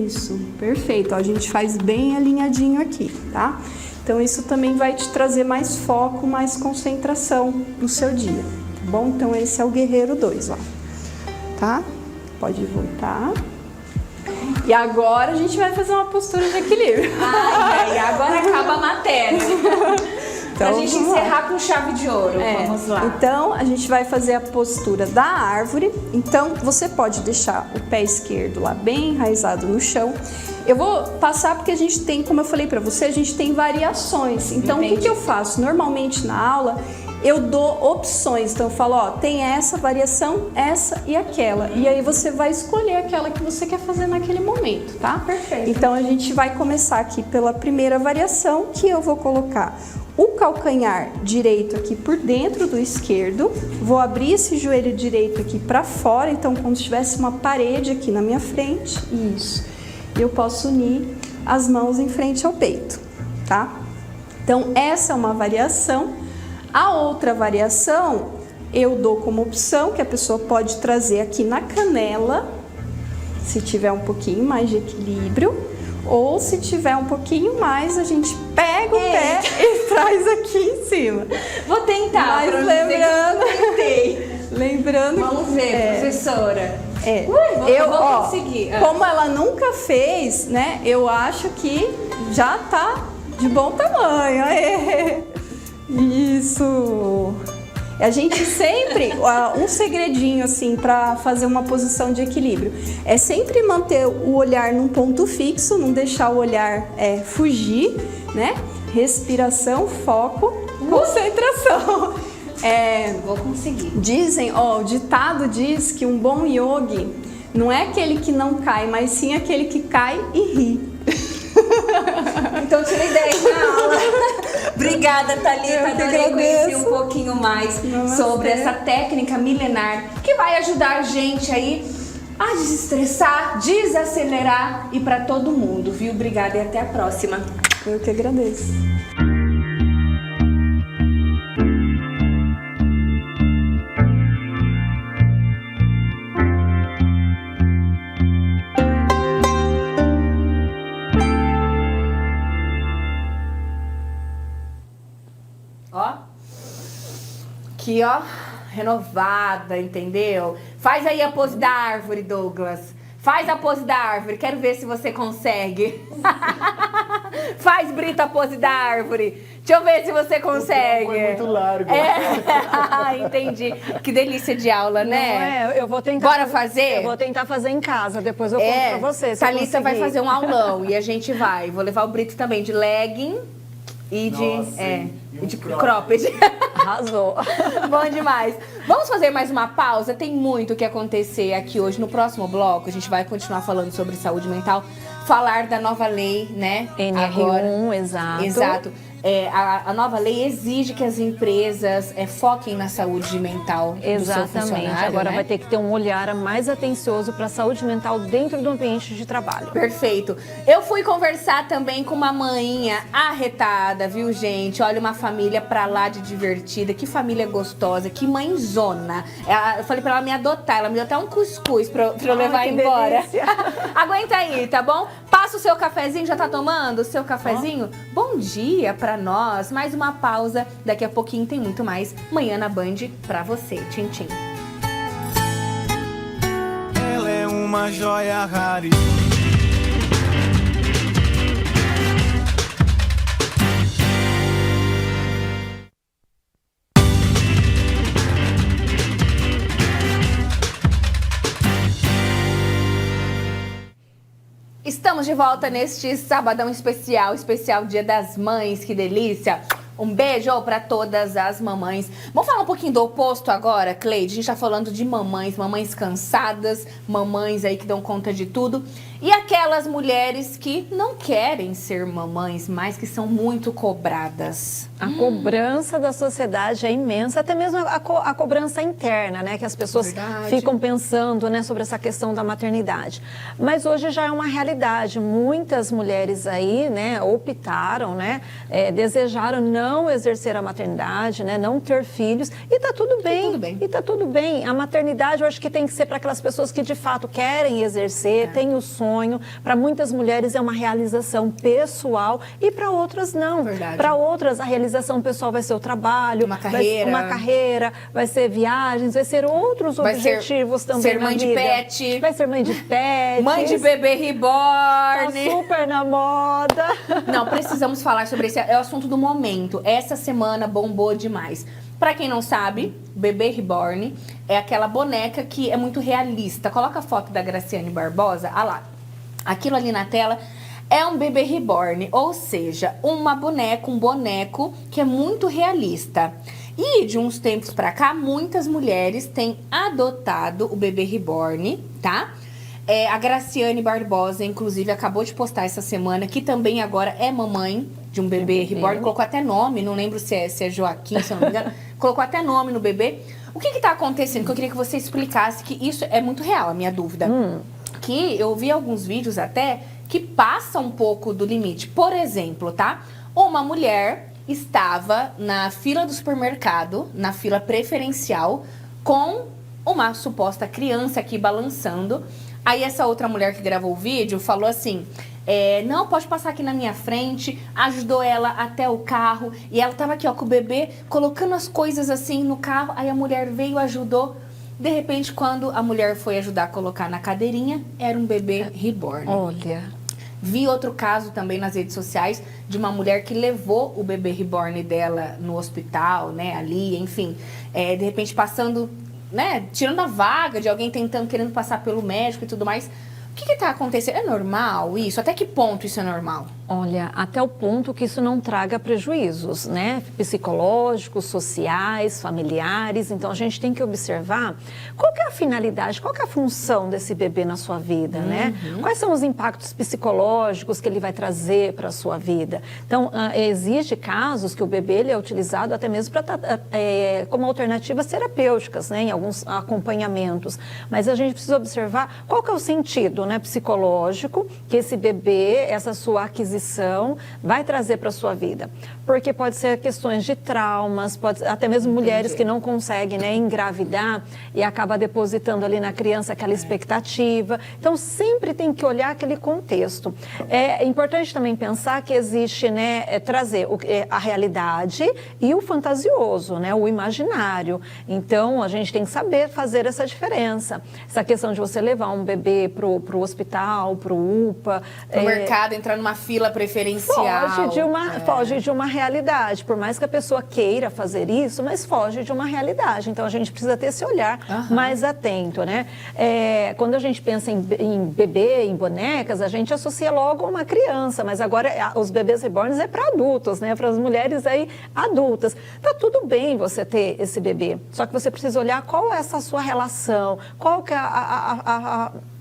isso, perfeito, ó, a gente faz bem alinhadinho aqui, tá? Então isso também vai te trazer mais foco, mais concentração no seu dia, tá bom? Então esse é o guerreiro 2, ó, tá? Pode voltar. E agora a gente vai fazer uma postura de equilíbrio. Ai, agora acaba a matéria. Então, pra gente encerrar com chave de ouro, vamos lá. Então, a gente vai fazer a postura da árvore. Então, você pode deixar o pé esquerdo lá bem enraizado no chão. Eu vou passar porque a gente tem, como eu falei pra você, a gente tem variações. Então, o que eu faço? Normalmente na aula, eu dou opções. Então, eu falo, ó, tem essa variação, essa e aquela. E aí você vai escolher aquela que você quer fazer naquele momento, tá? Perfeito. Então, a gente vai começar aqui pela primeira variação, que eu vou colocar o calcanhar direito aqui por dentro do esquerdo, vou abrir esse joelho direito aqui para fora, então como se tivesse uma parede aqui na minha frente, isso. E eu posso unir as mãos em frente ao peito, tá? Então essa é uma variação. A outra variação eu dou como opção que a pessoa pode trazer aqui na canela, se tiver um pouquinho mais de equilíbrio. Ou se tiver um pouquinho mais, a gente pega o pé e traz aqui em cima. Vou tentar, mas lembrando, lembrando. Vamos ver, professora. Eu vou conseguir. Como ela nunca fez, né? Eu acho que já tá de bom tamanho. Isso. A gente sempre, um segredinho assim para fazer uma posição de equilíbrio, é sempre manter o olhar num ponto fixo, não deixar o olhar fugir, né? Respiração, foco, concentração. Vou conseguir. Dizem, o ditado diz que um bom yogi não é aquele que não cai, mas sim aquele que cai e ri. então tirei 10 na aula. Obrigada, Thalita. Adorei conhecer um pouquinho mais sobre essa técnica milenar que vai ajudar a gente aí a desestressar, desacelerar e para todo mundo, viu? Obrigada e até a próxima. Eu que agradeço. Ó, aqui ó, renovada, entendeu? Faz aí a pose da árvore, Douglas. Faz a pose da árvore, quero ver se você consegue. Faz, Brita, a pose da árvore. Deixa eu ver se você consegue. É muito largo. Entendi. Que delícia de aula, né? Não é, eu vou tentar. Bora fazer? Eu vou tentar fazer em casa, depois eu conto pra você. Se eu Thalita vai conseguir. fazer um aulão e a gente vai. Vou levar o Brito também de legging e de cropped. Arrasou. Bom demais. Vamos fazer mais uma pausa? Tem muito o que acontecer aqui hoje. No próximo bloco, a gente vai continuar falando sobre saúde mental, falar da nova lei, né? NR1, Agora. exato. Exato. A nova lei exige que as empresas foquem na saúde mental do seu Exatamente. funcionário, Agora né? vai ter que ter um olhar mais atencioso para a saúde mental dentro do ambiente de trabalho. Perfeito. Eu fui conversar também com uma maninha arretada, viu, gente? Olha, uma família pra lá de divertida. Que família gostosa, que mãezona. Eu falei pra ela me adotar. Ela me deu até um cuscuz pra eu levar que embora. delícia. Aguenta aí, tá bom? Passa o seu cafezinho. Já tá tomando o seu cafezinho? Bom dia pra nós. Mais uma pausa. Daqui a pouquinho tem muito mais. Manhã na Band pra você. Tchim, tchim. Ela é uma joia rara. Estamos de volta neste sabadão especial Dia das Mães, que delícia! Um beijo para todas as mamães. Vamos falar um pouquinho do oposto agora, Cleide? A gente tá falando de mamães cansadas, mamães aí que dão conta de tudo. E aquelas mulheres que não querem ser mamães, mas que são muito cobradas. A cobrança da sociedade é imensa, até mesmo a cobrança interna, né? Que as pessoas Verdade. ficam pensando, né, sobre essa questão da maternidade. Mas hoje já é uma realidade. Muitas mulheres aí, né, optaram, né, desejaram não exercer a maternidade, né, não ter filhos. E tá tudo bem. tudo bem. E tá tudo bem. A maternidade eu acho que tem que ser para aquelas pessoas que de fato querem exercer, têm o sonho. Para muitas mulheres é uma realização pessoal e para outras não. Verdade. Para outras a realização pessoal vai ser o trabalho, Uma carreira. vai ser viagens, vai ser outros Vai objetivos ser também mãe na de vida. pet. Vai ser mãe de pet. Mãe de bebê Tá reborn. super na moda. Não, precisamos falar sobre esse, é o assunto do momento. Essa semana bombou demais. Pra quem não sabe, bebê reborn é aquela boneca que é muito realista. Coloca a foto da Graciane Barbosa, ah lá. Aquilo ali na tela é um bebê reborn, ou seja, uma boneca, um boneco que é muito realista. E de uns tempos pra cá, muitas mulheres têm adotado o bebê reborn, tá? A Graciane Barbosa, inclusive, acabou de postar essa semana que também agora é mamãe de um bebê reborn. Colocou até nome, não lembro se é Joaquim, se eu não me engano. Colocou até nome no bebê. O que tá acontecendo? Que eu queria que você explicasse, que isso é muito real, a minha dúvida. Que eu vi alguns vídeos até que passa um pouco do limite. Por exemplo, tá? Uma mulher estava na fila do supermercado, na fila preferencial, com uma suposta criança aqui balançando. Aí essa outra mulher que gravou o vídeo falou assim, não, pode passar aqui na minha frente, ajudou ela até o carro. E ela tava aqui, ó, com o bebê, colocando as coisas assim no carro. Aí a mulher veio, ajudou. De repente, quando a mulher foi ajudar a colocar na cadeirinha, era um bebê reborn. Olha. Vi outro caso também nas redes sociais de uma mulher que levou o bebê reborn dela no hospital, né, ali, enfim. De repente passando, né, tirando a vaga de alguém querendo passar pelo médico e tudo mais. O que tá acontecendo? É normal isso? Até que ponto isso é normal? Olha, até o ponto que isso não traga prejuízos, né? Psicológicos, sociais, familiares. Então, a gente tem que observar qual que é a finalidade, qual que é a função desse bebê na sua vida, né? Quais são os impactos psicológicos que ele vai trazer para a sua vida. Então, existe casos que o bebê ele é utilizado até mesmo como alternativas terapêuticas, né? Em alguns acompanhamentos. Mas a gente precisa observar qual que é o sentido, né? Psicológico que esse bebê, essa sua aquisição vai trazer para a sua vida. Porque pode ser questões de traumas, até mesmo mulheres que não conseguem, né, engravidar e acaba depositando ali na criança aquela expectativa. Então, sempre tem que olhar aquele contexto. É importante também pensar que existe, né, trazer a realidade e o fantasioso, né, o imaginário. Então, a gente tem que saber fazer essa diferença. Essa questão de você levar um bebê pro hospital, pro UPA. Pro mercado, entrar numa fila preferencial. Foge de uma realidade. Por mais que a pessoa queira fazer isso, mas foge de uma realidade. Então, a gente precisa ter esse olhar mais atento, né? Quando a gente pensa em bebê, em bonecas, a gente associa logo a uma criança, mas agora os bebês reborns é para adultos, né? Para as mulheres aí adultas. Tá tudo bem você ter esse bebê, só que você precisa olhar qual é essa sua relação, qual que é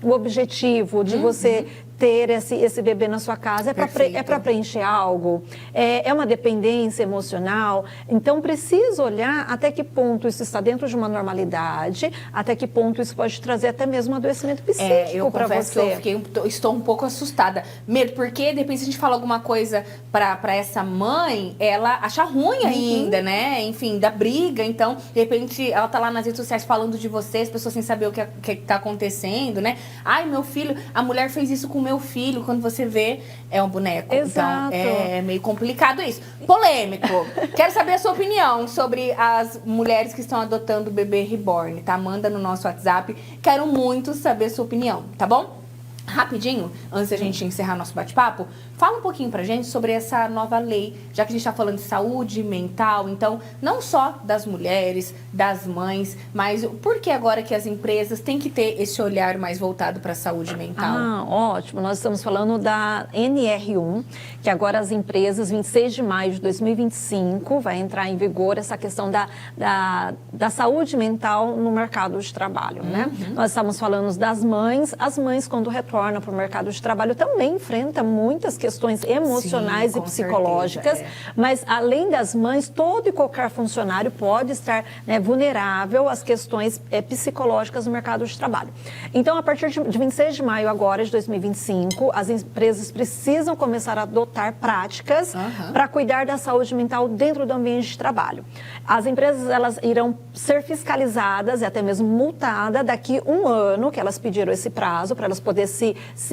o objetivo de você ter esse bebê na sua casa. É para preencher algo? É uma dependência emocional? Então, precisa olhar até que ponto isso está dentro de uma normalidade, até que ponto isso pode trazer até mesmo um adoecimento psíquico para você. Eu estou um pouco assustada. Medo, porque de repente se a gente fala alguma coisa para essa mãe, ela acha ruim ainda, né? Enfim, da briga. Então, de repente, ela tá lá nas redes sociais falando de você, as pessoas sem saber o que tá acontecendo, né? Ai, meu filho, a mulher fez isso com o meu filho, quando você vê, é um boneco. Exato. Então, é meio complicado isso. Polêmico. Quero saber a sua opinião sobre as mulheres que estão adotando o bebê reborn, tá? Manda no nosso WhatsApp. Quero muito saber a sua opinião, tá bom? Rapidinho, antes da gente encerrar nosso bate-papo, fala um pouquinho pra gente sobre essa nova lei, já que a gente tá falando de saúde mental, então, não só das mulheres, das mães, mas por que agora que as empresas têm que ter esse olhar mais voltado para a saúde mental? Ótimo, nós estamos falando da NR1, que agora as empresas, 26 de maio de 2025, vai entrar em vigor essa questão da saúde mental no mercado de trabalho, né? Nós estamos falando das mães, as mães quando retornam para o mercado de trabalho também enfrentam muitas questões emocionais e psicológicas, mas além das mães, todo e qualquer funcionário pode estar, né, vulnerável às questões psicológicas no mercado de trabalho. Então, a partir de 26 de maio agora de 2025, as empresas precisam começar a adotar práticas para cuidar da saúde mental dentro do ambiente de trabalho. As empresas, elas irão ser fiscalizadas e até mesmo multadas daqui um ano, que elas pediram esse prazo para elas poderem se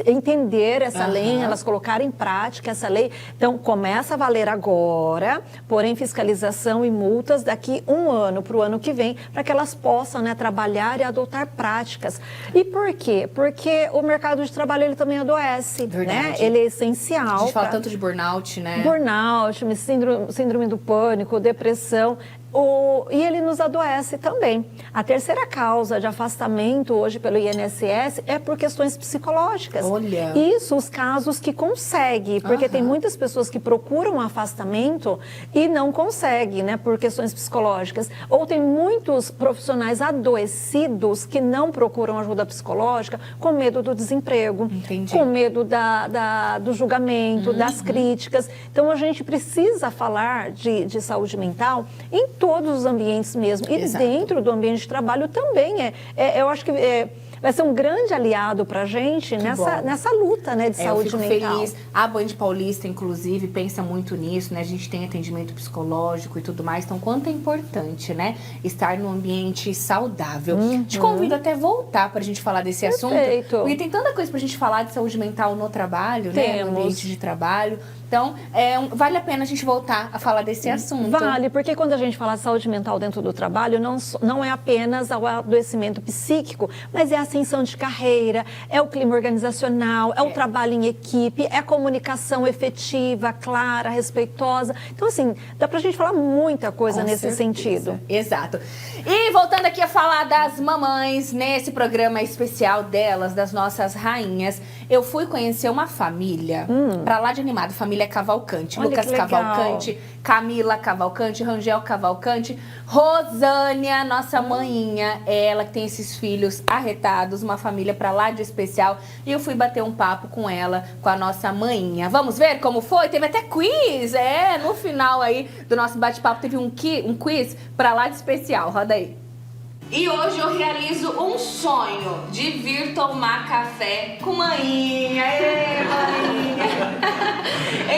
entender essa lei, elas colocarem em prática essa lei. Então, começa a valer agora, porém, fiscalização e multas daqui um ano, para o ano que vem, para que elas possam, né, trabalhar e adotar práticas. E por quê? Porque o mercado de trabalho, ele também adoece, né? Ele é essencial. A gente fala tanto de burnout, né? Burnout, síndrome do pânico, depressão. E ele nos adoece também. A terceira causa de afastamento hoje pelo INSS é por questões psicológicas. Olha. Isso, os casos que conseguem, porque tem muitas pessoas que procuram um afastamento e não conseguem, né, por questões psicológicas. Ou tem muitos profissionais adoecidos que não procuram ajuda psicológica com medo do desemprego, com medo do julgamento, das críticas. Então, a gente precisa falar de saúde mental em todos os ambientes mesmo. E dentro do ambiente de trabalho também eu acho que vai ser um grande aliado para a gente nessa luta, né, de saúde mental. Eu fico feliz. A Band Paulista, inclusive, pensa muito nisso, né? A gente tem atendimento psicológico e tudo mais. Então, quanto é importante, né, estar num ambiente saudável. Te convido até voltar para a gente falar desse assunto. Porque tem tanta coisa para a gente falar de saúde mental no trabalho, né? No ambiente de trabalho. Então, vale a pena a gente voltar a falar desse assunto. Vale, porque quando a gente fala de saúde mental dentro do trabalho, não é apenas o adoecimento psíquico, mas é a ascensão de carreira, é o clima organizacional, é o trabalho em equipe, é a comunicação efetiva, clara, respeitosa. Então, assim, dá pra gente falar muita coisa nesse sentido. Exato. E voltando aqui a falar das mamães, nesse programa especial delas, das nossas rainhas, Eu fui conhecer uma família, pra lá de animado, família Cavalcante. Olha Lucas que legal. Cavalcante, Camila Cavalcante, Rangel Cavalcante, Rosânia, nossa maninha, ela que tem esses filhos arretados, uma família pra lá de especial. E eu fui bater um papo com ela, com a nossa maninha. Vamos ver como foi? Teve até quiz, no final aí do nosso bate-papo teve um quiz pra lá de especial. Roda aí. E hoje eu realizo um sonho de vir tomar café com maninha. Ê, maninha!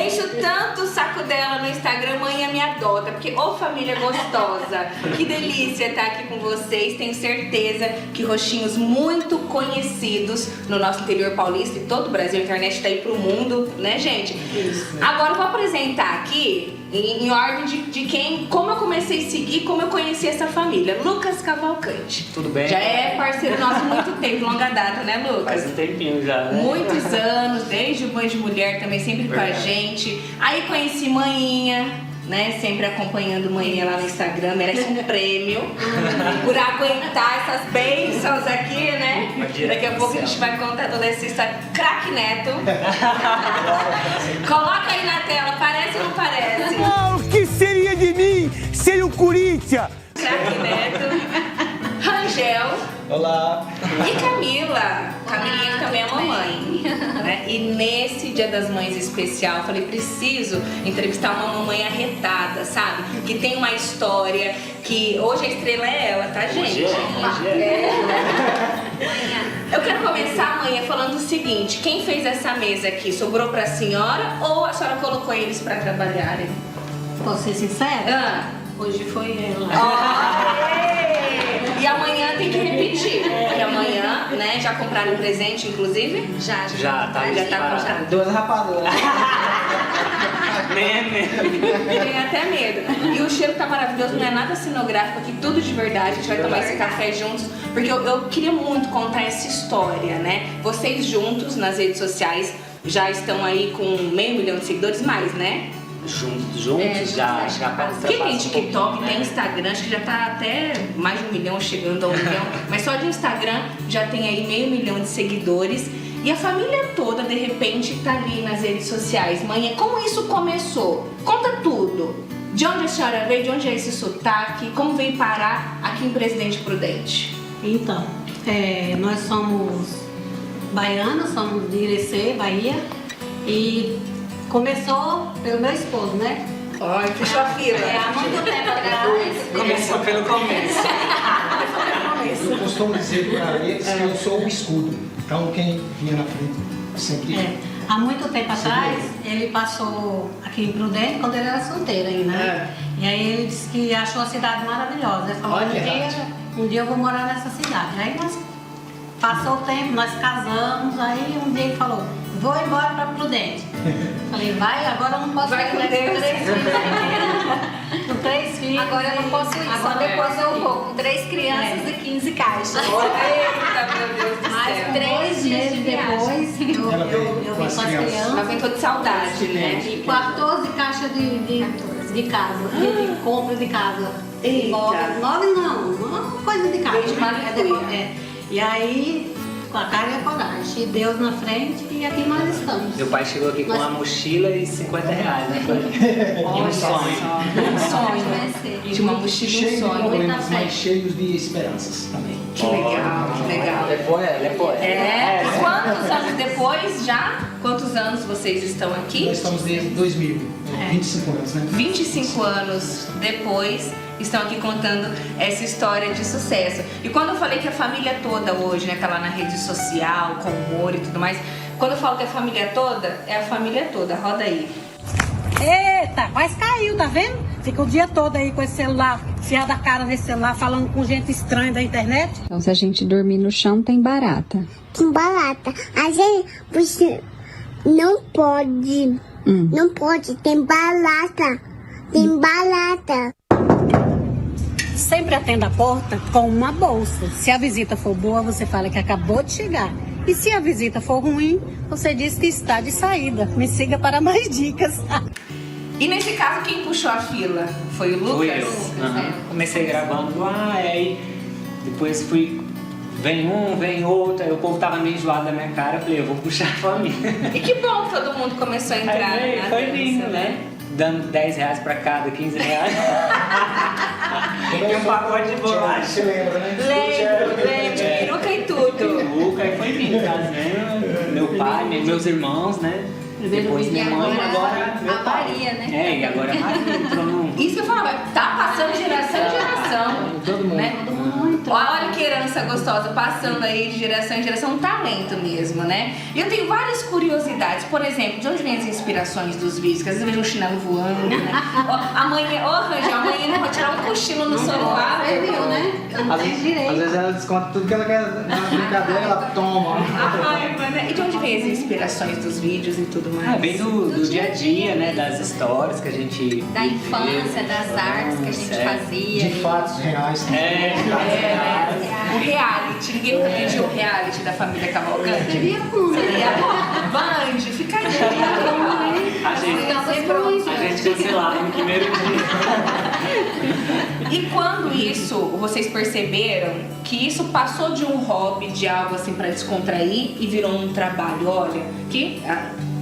Encho tanto o saco dela no Instagram, maninha me adota, porque ô família gostosa, que delícia estar aqui com vocês. Tenho certeza que rostinhos muito conhecidos no nosso interior paulista e todo o Brasil, a internet tá aí pro mundo, né, gente? Isso. Agora eu vou apresentar aqui em ordem de quem, como eu comecei a seguir, como eu conheci essa família. Lucas Cavalcante. Tudo bem? Já é parceiro nosso há muito tempo, longa data, né, Lucas? Faz um tempinho já, né? Muitos anos, desde o Banho de Mulher também, sempre com a gente. Aí conheci Maninha, né, sempre acompanhando Maninha lá no Instagram, merece um prêmio por aguentar essas bênçãos aqui, né? Daqui a pouco a gente vai contar toda essa história. Craque Neto. Coloca aí na tela, parece ou não parece? O que seria de mim sem o Corinthians? Craque Neto. Rangel. Olá! E Camila. Camilinha que também é mamãe. Né? E nesse Dia das Mães especial, eu falei, preciso entrevistar uma mamãe arretada, sabe? Que tem uma história, que hoje a estrela é ela, tá, gente? Eu quero começar, amanhã, falando o seguinte: quem fez essa mesa aqui? Sobrou pra senhora ou a senhora colocou eles pra trabalharem? Posso ser sincera? Hoje foi ela. E amanhã tem que repetir. E amanhã, né? Já compraram um presente, inclusive? Já tá comprado. Duas rapaduras. Tem até medo. E o cheiro tá maravilhoso, não é nada cenográfico aqui, tudo de verdade. A gente vai tomar esse café juntos, porque eu queria muito contar essa história, né? Vocês juntos nas redes sociais já estão aí com 500 mil de seguidores, mais, né? Juntos já Porque tem TikTok, tem Instagram, acho que já tá até mais de 1 milhão, chegando a 1 milhão. Mas só de Instagram já tem aí 500 mil de seguidores. E a família toda, de repente, tá ali nas redes sociais. Mãe, como isso começou? Conta tudo. De onde a senhora veio, de onde é esse sotaque, como veio parar aqui em Presidente Prudente? Então, nós somos baianos, somos de Irecê, Bahia. E começou pelo meu esposo, né? Ai, fechou a fila. Há muito tempo atrás. Começou pelo começo. Eu costumo dizer para eles que eu sou o escudo. Então quem vinha na frente sempre... Há muito tempo atrás, ele passou aqui em Prudente, quando ele era solteiro ainda, né? E aí ele disse que achou a cidade maravilhosa. Ele falou, um dia eu vou morar nessa cidade. Aí nós passou o tempo, nós casamos, aí um dia ele falou, vou embora para Prudente. Falei, vai, agora eu não posso ir com 3 filhos. Com 3 filhos. Agora eu não posso ir, só depois eu vou. Com 3 crianças e 15 caixas. Eita, meu Deus do céu. Mas 3 meses depois, eu vim com as crianças. Ela ventou de saudade, né? E 14 caixas de casa, de compra de casa. Eita. Móveis não, uma coisa de casa. Desde Maricuia. E aí, com a cara e a coragem, e Deus na frente, e aqui nós estamos. Meu pai chegou aqui com uma mochila e R$50, né? E um sonho. Um sonho. De uma mochila e um Cheio de sonho. problemas, mas cheios de esperanças também. Que legal, que legal. Ele é poeta. E quantos anos depois já? Quantos anos vocês estão aqui? Nós estamos desde 2000, 25 anos, né? 25 anos depois, estão aqui contando essa história de sucesso. E quando eu falei que a família toda hoje, né, tá lá na rede social, com humor e tudo mais, quando eu falo que é a família toda, é a família toda. Roda aí. Eita, quase caiu, tá vendo? Fica o dia todo aí com esse celular, enfiado a cara nesse celular, falando com gente estranha da internet. Então, se a gente dormir no chão, tem barata. Tem barata. A gente, você não pode. Não pode, tem barata. Tem barata. Sempre atenda a porta com uma bolsa. Se a visita for boa, você fala que acabou de chegar. E se a visita for ruim, você diz que está de saída. Me siga para mais dicas. E nesse caso, quem puxou a fila? Foi o Lucas? Fui eu. Comecei gravando lá, aí depois fui Vem um, vem outro, aí o povo tava meio enjoado da minha cara, eu falei, eu vou puxar a família. E que bom que todo mundo começou a entrar Aí na foi dança, vindo, né? Dando R$10 pra cada, R$15. E um pacote de bolacha. Você lembra, né? Lembro, peruca e tudo. Peruca, aí foi vindo, trazendo meu pai, meus irmãos, né? Depois minha mãe, agora meu a pai. Maria, né? É, e agora a Maria entrou no... Isso que eu falava, tá passando de geração em geração. Todo mundo. Né? Olha que herança gostosa, passando aí de geração em geração, um talento mesmo, né? E eu tenho várias curiosidades, por exemplo, de onde vem as inspirações dos vídeos? Que às vezes eu vejo um chinelo voando, né? Amanhã, Rangel, amanhã eu vou tirar um cochilo no sofá. Você viu, né? Eu não tenho Às direito. vezes ela desconta tudo que ela quer na brincadeira, ela toma. E de onde vem as inspirações dos vídeos e tudo mais? Vem do dia a dia, né? Das histórias que a gente... Da infância, das artes que a gente fazia. De fatos reais. O reality, ninguém nunca pediu o reality da família Cavalcante? Seria bom. Seria bom. Band, fica aí. A gente cancelava no primeiro dia. E quando isso, vocês perceberam que isso passou de um hobby, de algo assim pra descontrair e virou um trabalho? Olha, que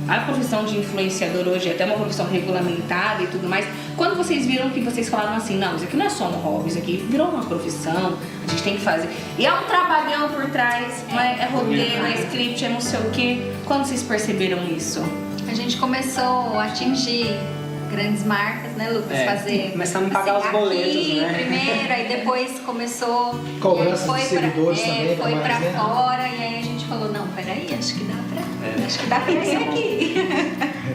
a profissão de influenciador hoje é até uma profissão regulamentada e tudo mais. Quando vocês viram que vocês falaram assim, não, isso aqui não é só um hobby, isso aqui virou uma profissão, a gente tem que fazer. E é um trabalhão por trás, não é roteiro, é script, é não sei o quê. Quando vocês perceberam isso? A gente começou a atingir grandes marcas, né, Lucas? Fazer. Começamos a pagar os boletos, aqui, né? primeiro, aí depois começou. Cobrança foi de seguidores também, foi mais, pra né? fora, e aí a gente falou, não, peraí, acho que dá pra ir aqui.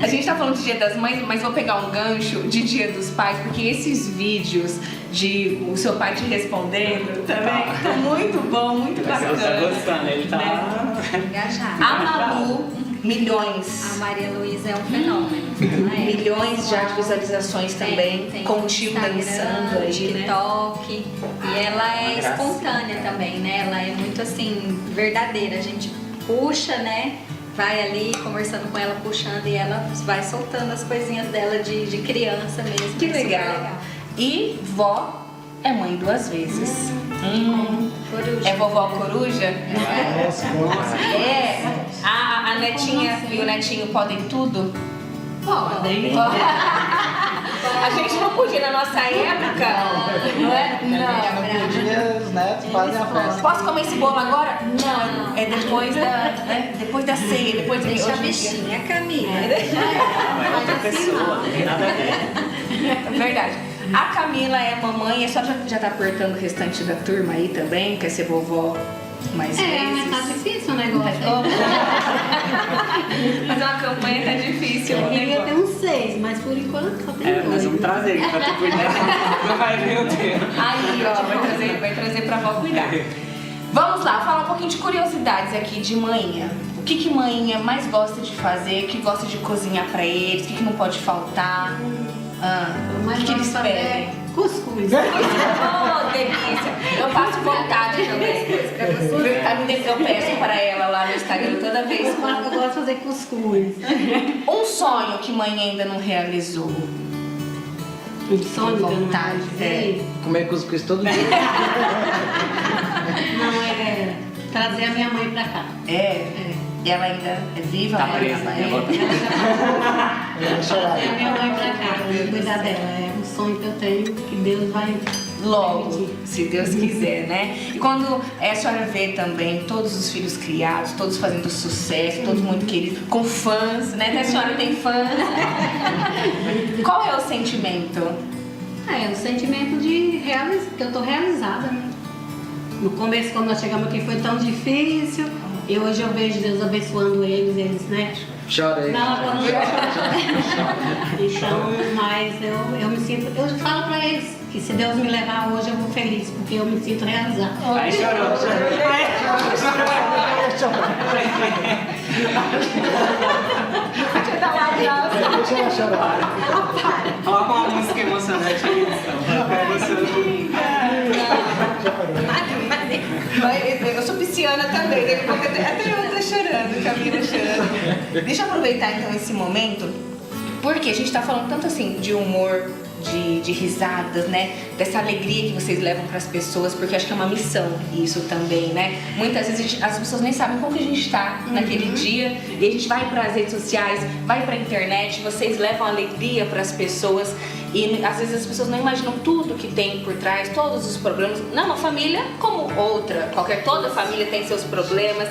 A gente tá falando de Dia das Mães, mas vou pegar um gancho de Dia dos Pais, porque esses vídeos de o seu pai te respondendo também estão muito bom, muito bacana. Você tá gostando, ele tá... Engajado. A Malu, milhões. A Maria Luísa é um fenômeno. Né? Milhões já de visualizações também, tem contigo Instagram, dançando aí, né? TikTok. E ela é espontânea também, né? Ela é muito assim, verdadeira. A gente puxa, né? Vai ali conversando com ela, puxando, e ela vai soltando as coisinhas dela de criança mesmo. Que é super legal. E vó é mãe 2 vezes. Coruja. É vovó coruja? Nossa. É. A netinha e o netinho podem tudo? Podem. A gente não podia na nossa época, não é? Não podia, os netos fazem a festa. Posso comer esse bolo agora? Não. É depois da ceia, depois de Deixa a bichinha, Camila. É outra pessoa, não tem nada a ver. Verdade. A Camila é mamãe, e a senhora já tá apertando o restante da turma aí também? Quer ser vovó mais vezes? Mas tá difícil o negócio. Mas uma campanha tá difícil. Eu queria ter uns 6, mas por enquanto só tem 2. Nós vamos trazer aqui pra tu cuidar. Não vai ver o tempo. Aí, ó, vai trazer pra avó cuidar. Vamos lá, falar um pouquinho de curiosidades aqui de manhã. O que manhã mais gosta de fazer? O que gosta de cozinhar pra eles? O que não pode faltar? O que eles pedem? Cuscuz. Oh, delícia! Eu passo vontade também. Eu peço para ela lá no Instagram toda vez. Eu gosto de fazer cuscuz. Um sonho que mãe ainda não realizou. Um sonho que eu não vontade. realizei? Comer cuscuz todo dia. Não, é trazer a minha mãe pra cá. E ela ainda é viva? Tá né? presa, né? Trazer a minha mãe pra cá, cuidar dela. É um sonho que eu tenho, que Deus vai Logo, permitir. se Deus quiser, né? E quando a senhora vê também todos os filhos criados, todos fazendo sucesso, todos muito queridos, com fãs, né? Até a senhora tem fãs. Qual é o sentimento? É o sentimento de que eu tô realizada, né? No começo, quando nós chegamos aqui, foi tão difícil. E hoje eu vejo Deus abençoando eles, né? Chora aí. Não, eu não choro. Então, mas eu me sinto... Eu falo pra eles que se Deus me levar hoje, eu vou feliz, porque eu me sinto realizada. Aí chorou. Deixa ela chorar. Olha uma música emocionante aqui. Eu sou pisciana também, daqui a pouco até eu tô chorando, Camila chorando. Deixa eu aproveitar então esse momento Porque a gente tá falando tanto assim de humor, de risadas, né? Dessa alegria que vocês levam para as pessoas, porque eu acho que é uma missão isso também, né? Muitas vezes as pessoas nem sabem como que a gente tá naquele dia e a gente vai para as redes sociais, vai para a internet, vocês levam alegria para as pessoas e às vezes as pessoas não imaginam tudo que tem por trás, todos os problemas. Não, uma família como outra, toda família tem seus problemas.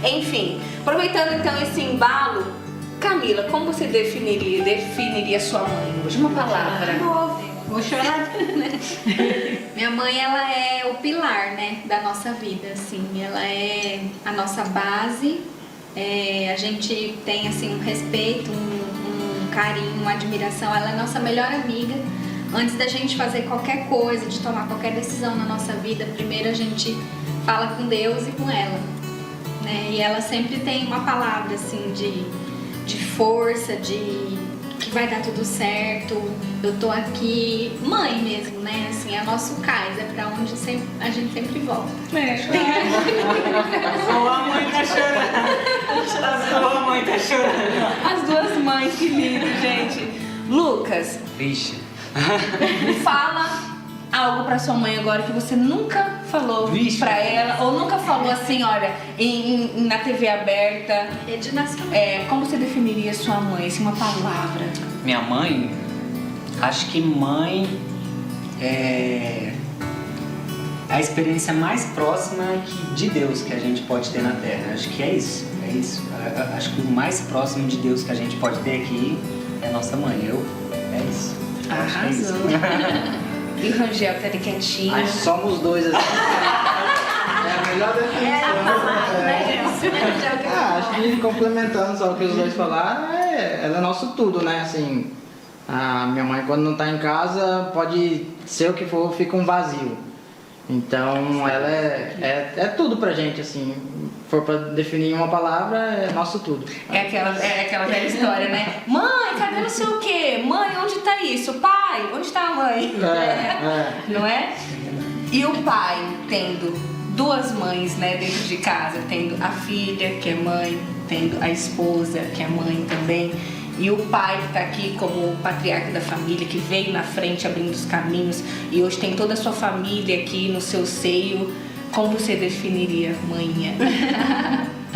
Enfim, aproveitando então esse embalo, Camila, como você definiria sua mãe hoje? Uma palavra. Vou chorar, né? Minha mãe, ela é o pilar, né, da nossa vida, assim. Ela é a nossa base. A gente tem, assim, um respeito, um carinho, uma admiração. Ela é a nossa melhor amiga. Antes da gente fazer qualquer coisa, de tomar qualquer decisão na nossa vida, primeiro a gente fala com Deus e com ela, né? E ela sempre tem uma palavra, assim, de força, de que vai dar tudo certo, eu tô aqui, mãe mesmo, né? Assim, é nosso cais, é pra onde a gente sempre volta. A mãe tá chorando. A mãe tá chorando. As duas mães, que lindo, gente. Lucas, Vixe. fala algo pra sua mãe agora que você nunca falou pra ela, ou nunca falou assim, olha, na TV aberta. Rede nacional. Como você definiria sua mãe, assim, uma palavra? Minha mãe, acho que mãe é a experiência mais próxima de Deus que a gente pode ter na Terra. Acho que é isso. Acho que o mais próximo de Deus que a gente pode ter aqui é nossa mãe. É isso. Arrasou. E o Rangel tá ali quietinho. Acho que somos dois assim. É a melhor definição. Acho que complementando só o que os dois falaram, ela é nosso tudo, né? Assim, a minha mãe quando não tá em casa, pode ser o que for, fica um vazio. Então ela é tudo pra gente, assim. Se for pra definir uma palavra, é nosso tudo. É aquela velha história, né? Mãe, cadê não sei o quê? Mãe, onde tá isso? Pai, onde tá a mãe? Não é? E o pai tendo duas mães, né, dentro de casa, tendo a filha, que é mãe, tendo a esposa, que é mãe também, e o pai que tá aqui como patriarca da família, que veio na frente abrindo os caminhos, e hoje tem toda a sua família aqui no seu seio. Como você definiria, mãinha?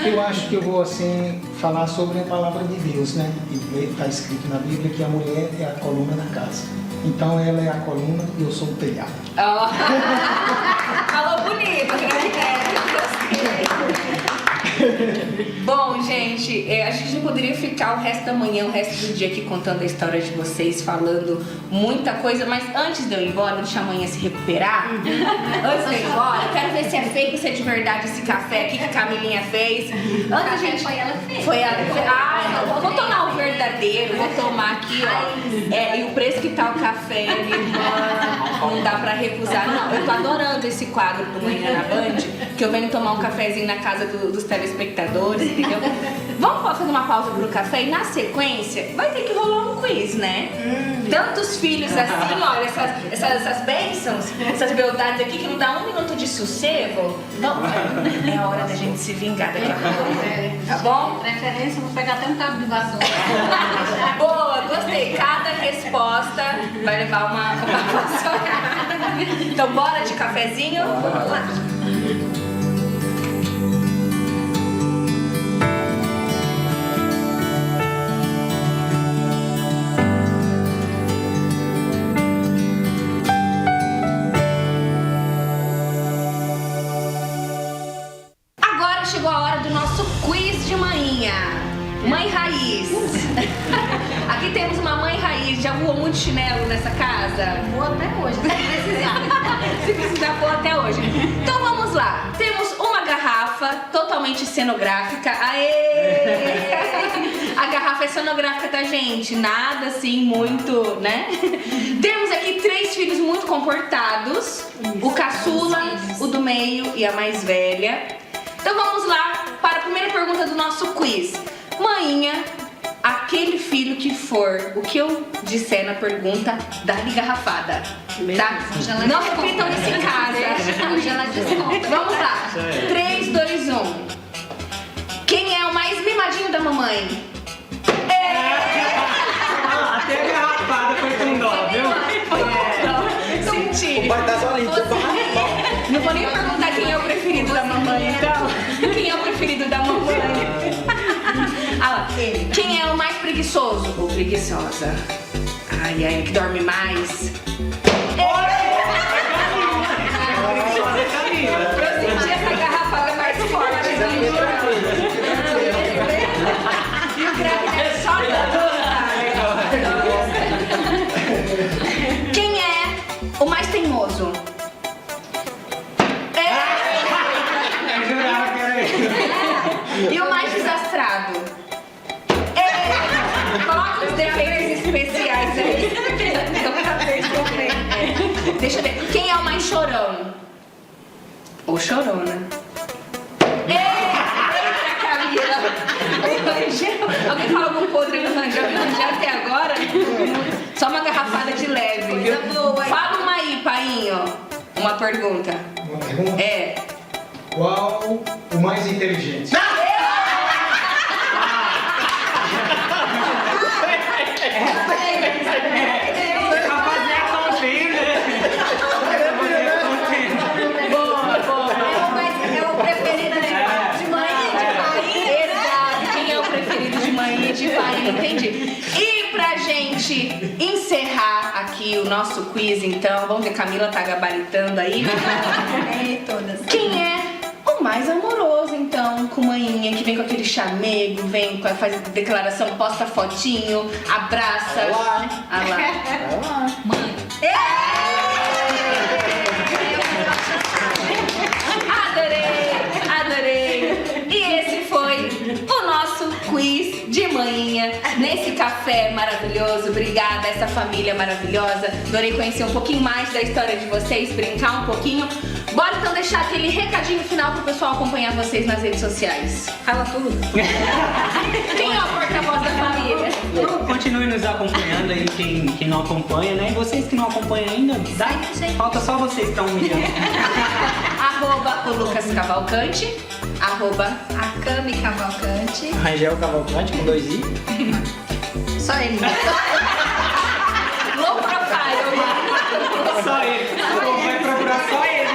Eu acho que eu vou, assim, falar sobre a palavra de Deus, né? Está escrito na Bíblia que a mulher é a coluna da casa. Então ela é a coluna e eu sou o telhado. Falou bonito, Bom, gente, a gente não poderia ficar o resto da manhã, o resto do dia aqui contando a história de vocês, falando muita coisa, mas antes de eu ir embora, deixar a manhã se recuperar, antes de eu ir embora, eu quero ver se é fake, se é de verdade esse café aqui que a Camilinha fez. Antes a gente... Foi ela que fez. Foi ela que fez. Vou tomar o verdadeiro, vou tomar aqui, ó. E o preço que tá o café, minha irmã, não dá pra recusar. Não, eu tô adorando esse quadro do Manhã na Band, que eu venho tomar um cafezinho na casa dos telespectadores, entendeu? Vamos fazer uma pausa pro café e na sequência vai ter que rolar um quiz, né? Tantos filhos assim, olha, essas bênçãos, essas beldades aqui que não dá um minuto de sossego. Vamos, é a hora da gente se vingar daqui a pouco. Tá bom? Preferência, vou pegar até um cabo de vassoura. Boa, gostei. Cada resposta vai levar uma vassoura. Então bora de cafezinho? Vamos lá. Chegou a hora do nosso quiz de manhã. Mãe raiz. Aqui temos uma mãe raiz. Já voou muito chinelo nessa casa? Vou até hoje, se precisar. Se precisar, vou até hoje. Então vamos lá. Temos uma garrafa totalmente cenográfica. Aê! A garrafa é cenográfica, tá, gente? Nada assim muito, né? Temos aqui 3 filhos muito comportados. O caçula, o do meio e a mais velha. Então vamos lá para a primeira pergunta do nosso quiz. Mãinha, aquele filho que for o que eu disser na pergunta, dá-lhe garrafada, tá? Não repitam isso em casa. Vamos lá. 3, 2, 1. Quem é o mais mimadinho da mamãe? preferido da mamãe. Ah lá. Quem é o mais preguiçoso ou preguiçosa? Ai, ai, que dorme mais. Eu senti essa garrafada mais forte. E o grave é só Quem é o mais teimoso? E o mais desastrado? Coloca os defeitos especiais aí. Deixa eu ver. Quem é o mais chorão? Ou chorona? Eita, Camila! Alguém fala algum podre no Rangel? Até agora? Só uma garrafada de leve. Fala uma aí, painho. Uma pergunta. Uma pergunta? É. Qual o mais inteligente? Entendi. E pra gente encerrar aqui o nosso quiz, então, vamos ver, Camila tá gabaritando aí. Quem é o mais amoroso, então, com manhinha, que vem com aquele chamego, vem com faz declaração, posta fotinho, abraça. Olá. Ah lá. Mãe. Adorei. E esse foi o nosso quiz de manhinha nesse café maravilhoso. Obrigada a essa família maravilhosa. Adorei conhecer um pouquinho mais da história de vocês, brincar um pouquinho. Bora então deixar aquele recadinho final pro pessoal acompanhar vocês nas redes sociais. Fala tudo. Quem é o porta-voz da família? Continue nos acompanhando aí, quem não acompanha, né? E vocês que não acompanham ainda, falta só vocês que estão humilhando. @ o Lucas Cavalcante, @ A Cami Cavalcante. Rangel Cavalcante com 2 I. Só ele. Low profile. Só ele. Vai procurar só ele.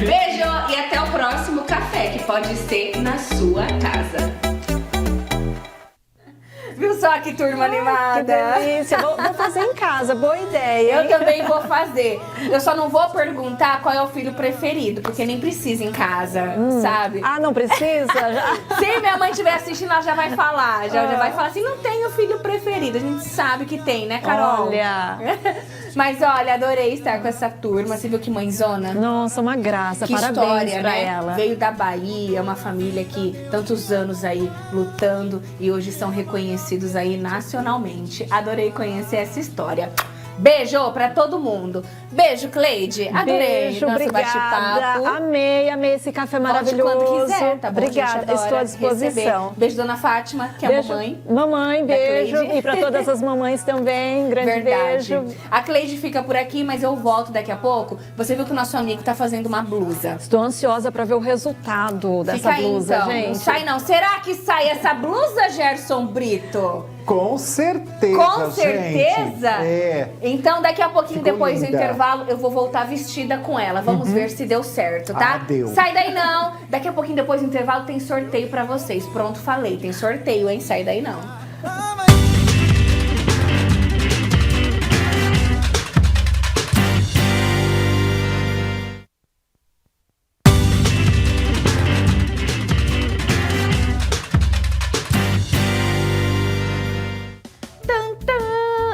Beijo e até o próximo café, que pode ser na sua casa. Viu só que turma animada? Que delícia. Vou fazer em casa, boa ideia. Eu também vou fazer. Eu só não vou perguntar qual é o filho preferido, porque nem precisa em casa, sabe? Ah, não precisa? Já? Se minha mãe estiver assistindo, ela já vai falar. Já vai falar assim, não tenho filho preferido. A gente sabe que tem, né, Carol? Olha. Mas olha, adorei estar com essa turma. Você viu que mãezona? Nossa, uma graça. Que Parabéns história, pra né? ela. Veio da Bahia, uma família que tantos anos aí lutando e hoje são reconhecidos aí nacionalmente. Adorei conhecer essa história. Beijo pra todo mundo. Beijo, Cleide. Adorei Beijo, nosso obrigada. bate-papo. Amei esse café maravilhoso. Volte quando quiser, tá bom? Obrigada, A gente adora estou à disposição. receber. Beijo, dona Fátima, que é a mamãe. Mamãe, da beijo. Cleide. E para todas as mamães também, grande beijo. A Cleide fica por aqui, mas eu volto daqui a pouco. Você viu que o nosso amigo tá fazendo uma blusa. Estou ansiosa para ver o resultado dessa Fica aí, blusa, então. gente. Não sai não. Será que sai essa blusa, Gerson Brito? Com certeza, Com certeza? gente. É. Então, daqui a pouquinho, Ficou depois do linda. intervalo, eu vou voltar vestida com ela. Vamos ver se deu certo, tá? Ah, deu. Sai daí não. Daqui a pouquinho, depois do intervalo, tem sorteio pra vocês. Pronto, falei. Tem sorteio, hein? Sai daí não.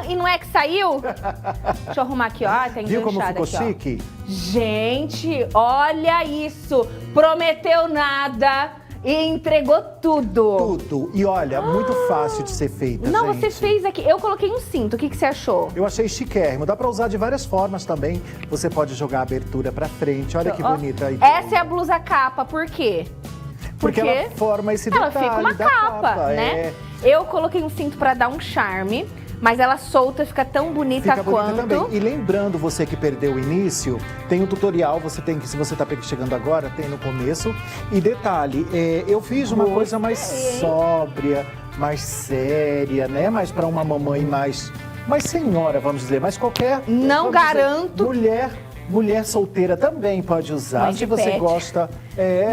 E não é que saiu? Deixa eu arrumar aqui, ó. Tá Viu como enganchada ficou aqui, chique? ó. Gente, olha isso. Prometeu nada e entregou tudo. Tudo. E olha, muito fácil de ser feita, Não, gente. você fez aqui. Eu coloquei um cinto. O que você achou? Eu achei chiquérrimo. Dá pra usar de várias formas também. Você pode jogar a abertura pra frente. Olha que Ó, bonita. Aí. Essa é a blusa capa. Por quê? Porque ela forma esse ela detalhe fica uma da capa, né? É. Eu coloquei um cinto pra dar um charme, mas ela solta fica tão bonita Fica quanto. bonita também. E lembrando, você que perdeu o início, tem um tutorial, você tem que, se você tá chegando agora, tem no começo. E detalhe, eu fiz uma coisa mais sóbria, mais séria, né? Mais pra uma mamãe mais senhora, vamos dizer. Mas qualquer... Não vamos dizer, garanto. mulher Mulher solteira também pode usar, Mãe se de você pet. gosta.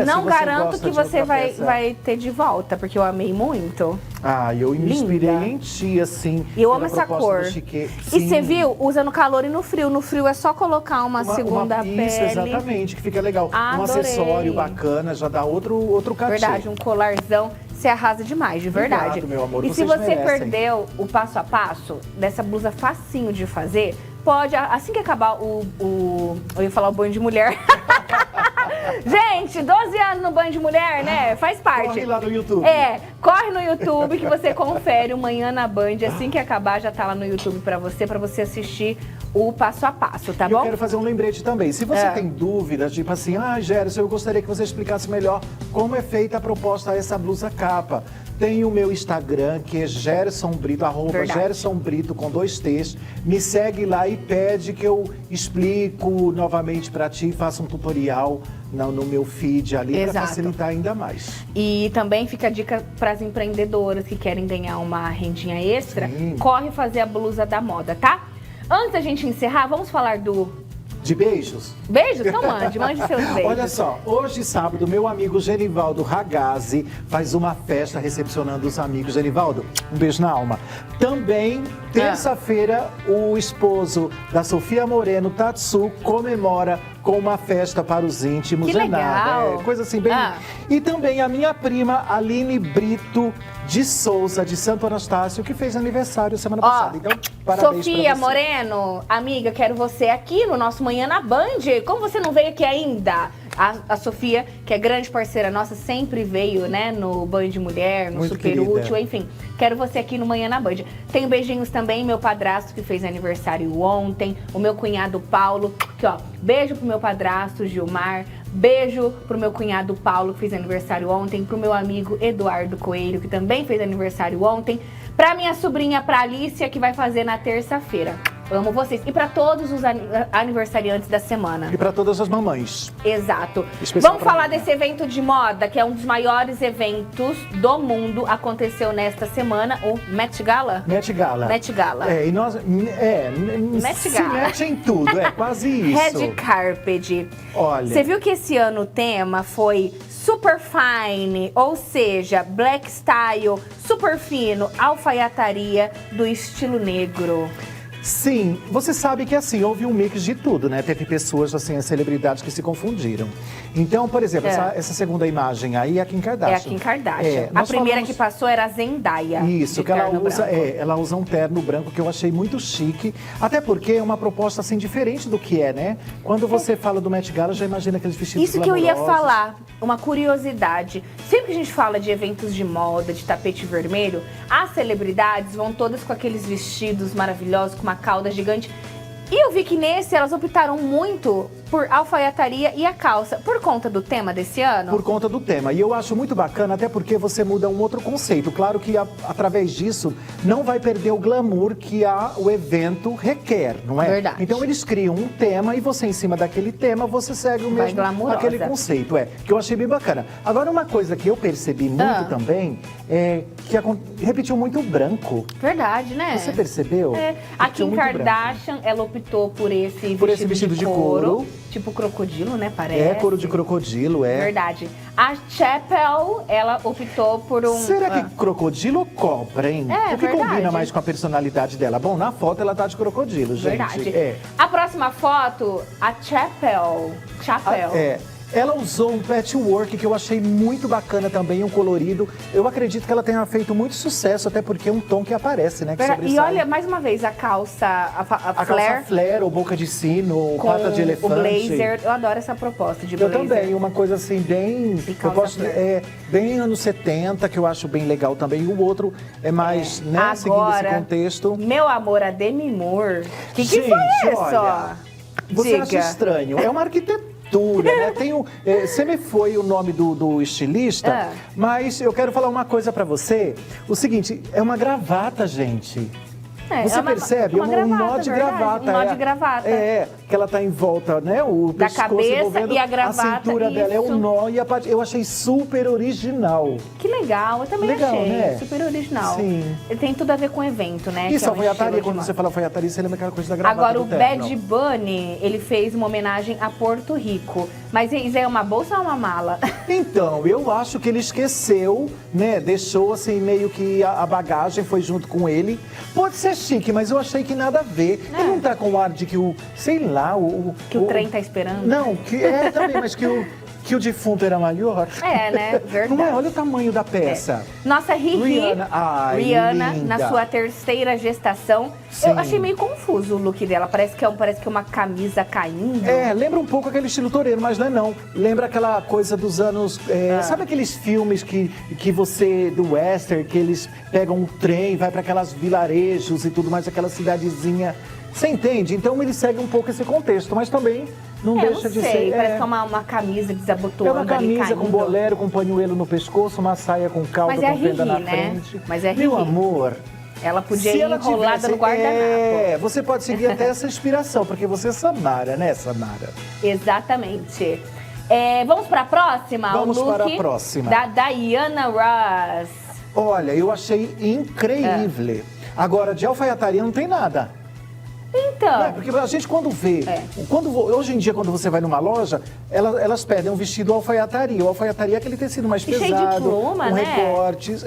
Não se você garanto gosta que de você outra vai, peça. vai ter de volta, porque eu amei muito. Ah, eu me Linda. inspirei em ti, assim. E eu amo pela essa proposta cor. do Chiquet. E Sim. você viu? Usa no calor e no frio. No frio é só colocar uma segunda isso, pele. exatamente, que fica legal. Um Adorei. acessório bacana, já dá outro cachê. Verdade, um colarzão. Você arrasa demais, de verdade. Obrigado, meu amor, e se vocês você merecem. perdeu o passo a passo dessa blusa facinho de fazer, pode, assim que acabar eu ia falar o banho de mulher. Gente, 12 anos no banho de mulher, né? Faz parte. Corre lá no YouTube. Corre no YouTube que você confere o Manhã na Band. Assim que acabar, já tá lá no YouTube pra você assistir o passo a passo, tá E bom? eu quero fazer um lembrete também. Se você tem dúvidas, tipo assim, Gerson, eu gostaria que você explicasse melhor como é feita a proposta a essa blusa capa. Tem o meu Instagram, que é Gerson Brito, @Gerson Brito com 2 T's. Me segue lá e pede que eu explico novamente pra ti, faça um tutorial no meu feed ali para facilitar ainda mais. E também fica a dica para as empreendedoras que querem ganhar uma rendinha extra, corre fazer a blusa da moda, tá? Antes da gente encerrar, vamos falar de beijos? Beijos? Então mande seus beijos. Olha só, hoje sábado, meu amigo Genivaldo Ragazzi faz uma festa recepcionando os amigos. Genivaldo, um beijo na alma. Também, terça-feira, o esposo da Sofia Moreno, Tatsu, comemora com uma festa para os íntimos. Que legal. Nada, coisa assim bem... E também a minha prima Aline Brito de Souza, de Santo Anastácio, que fez aniversário semana passada. Então, parabéns Sofia pra você. Moreno, amiga, quero você aqui no nosso Manhã na Band. Como você não veio aqui ainda? A Sofia, que é grande parceira nossa, sempre veio, né, no Banho de Mulher, no Muito Super querida. Útil, enfim. Quero você aqui no Manhã na Band. Tenho beijinhos também, meu padrasto, que fez aniversário ontem, o meu cunhado Paulo, que ó, beijo pro meu padrasto Gilmar, beijo pro meu cunhado Paulo, que fez aniversário ontem, pro meu amigo Eduardo Coelho, que também fez aniversário ontem, pra minha sobrinha, pra Alicia, que vai fazer na terça-feira. Amo vocês. E pra todos os aniversariantes da semana. E pra todas as mamães. Exato. Especial Vamos pra falar mim. desse evento de moda, que é um dos maiores eventos do mundo. Aconteceu nesta semana, o Met Gala? Met Gala. Met Gala. E nós... Met se Gala. mete em tudo, é quase isso. Red Carpet. Olha... Você viu que esse ano o tema foi super fine, ou seja, black style, super fino, alfaiataria do estilo negro. Sim, você sabe que assim, houve um mix de tudo, né? Teve pessoas, assim, as celebridades que se confundiram. Então, por exemplo, essa segunda imagem aí é a Kim Kardashian. É a Kim Kardashian. A primeira que passou era a Zendaya. Isso, que ela usa, branco. ela usa um terno branco que eu achei muito chique. Até porque é uma proposta, assim, diferente do que é, né? Quando você fala do Met Gala, já imagina aqueles vestidos Isso que eu ia glamourosos. falar, uma curiosidade. Sempre que a gente fala de eventos de moda, de tapete vermelho, as celebridades vão todas com aqueles vestidos maravilhosos, com uma cauda gigante. E eu vi que nesse elas optaram muito por alfaiataria e a calça. Por conta do tema desse ano? Por conta do tema. E eu acho muito bacana, até porque você muda um outro conceito. Claro que através disso não vai perder o glamour que o evento requer, não é? Verdade. Então eles criam um tema e você, em cima daquele tema, você segue o mesmo aquele conceito. Que eu achei bem bacana. Agora, uma coisa que eu percebi muito também é que repetiu muito o branco. Verdade, né? Você percebeu? A Kim Kardashian, ela optou por esse vestido de couro. Tipo crocodilo, né? Parece. É, couro de crocodilo, é. Verdade. A Chapel, ela optou por um... Será que crocodilo ou cobra, hein? O que verdade. combina mais com a personalidade dela? Bom, na foto ela tá de crocodilo, gente. Verdade. A próxima foto, a Chapel. Ela usou um patchwork que eu achei muito bacana também, um colorido. Eu acredito que ela tenha feito muito sucesso, até porque é um tom que aparece, né? Que E olha, mais uma vez, a calça, a flare. Calça flare, ou boca de sino, ou pata de elefante. O blazer. Eu adoro essa proposta de blazer. Eu também, uma coisa assim, bem... Eu gosto, bem anos 70, que eu acho bem legal também. E o outro é mais, né, Agora, seguindo esse contexto. Meu amor, a Demi Moore. Que Gente, foi isso? olha, você acha estranho? É uma arquitetura. Né? Você me foi o nome do estilista, mas eu quero falar uma coisa pra você. O seguinte, é uma gravata, gente. Você percebe? Uma um nó gravata, de verdade, gravata. um nó de gravata. que ela tá em volta, né? O Da pescoço cabeça envolvendo e a gravata, a cintura dela é isso. um nó e a parte... Eu achei super original. Que legal, eu também Legal, achei. né? Super original. Sim. Tem tudo a ver com o evento, né? Isso, que é um alfaiataria, estilo quando de você moda. fala alfaiataria, você lembra aquela coisa da gravata Agora, do o terno. Bad Bunny, ele fez uma homenagem a Porto Rico. Mas isso é uma bolsa ou uma mala? Então, eu acho que ele esqueceu, né? Deixou assim, meio que a bagagem foi junto com ele. Pode ser chique, mas eu achei que nada a ver. Ele não tá com o ar de que o, sei lá, Que o trem tá esperando? Não, que é também, mas que o defunto era maior. É, né? Verdade. Não é? Olha o tamanho da peça. Nossa, Riri, Rihanna, ai, Rihanna linda. na sua terceira gestação. Sim. Eu achei meio confuso o look dela. Parece que é uma camisa caindo. É, lembra um pouco aquele estilo toureiro, mas não é não. Lembra aquela coisa dos anos... Sabe aqueles filmes que você, do western, que eles pegam um trem, vai para aquelas vilarejos e tudo mais, aquela cidadezinha... Você entende? Então ele segue um pouco esse contexto, mas também não deixa de ser... Parece que é uma camisa desabotoando É uma camisa ali, com caindo. bolero, com panuelo no pescoço, uma saia com calda Mas é a com fenda na Riri, né? frente. Mas é a Meu Riri. amor... Ela podia se ir ela enrolada tivesse, no guardanapo. você pode seguir até essa inspiração, porque você é Samara, né, Samara? Exatamente. Vamos para a próxima? Vamos o look para a próxima. Da Diana Ross. Olha, eu achei incrível. Agora, de alfaiataria não tem nada. Então. Porque a gente quando vê, hoje em dia quando você vai numa loja, elas pedem um vestido alfaiataria. O alfaiataria é aquele tecido mais E cheio de pesado, pluma, com né? recortes.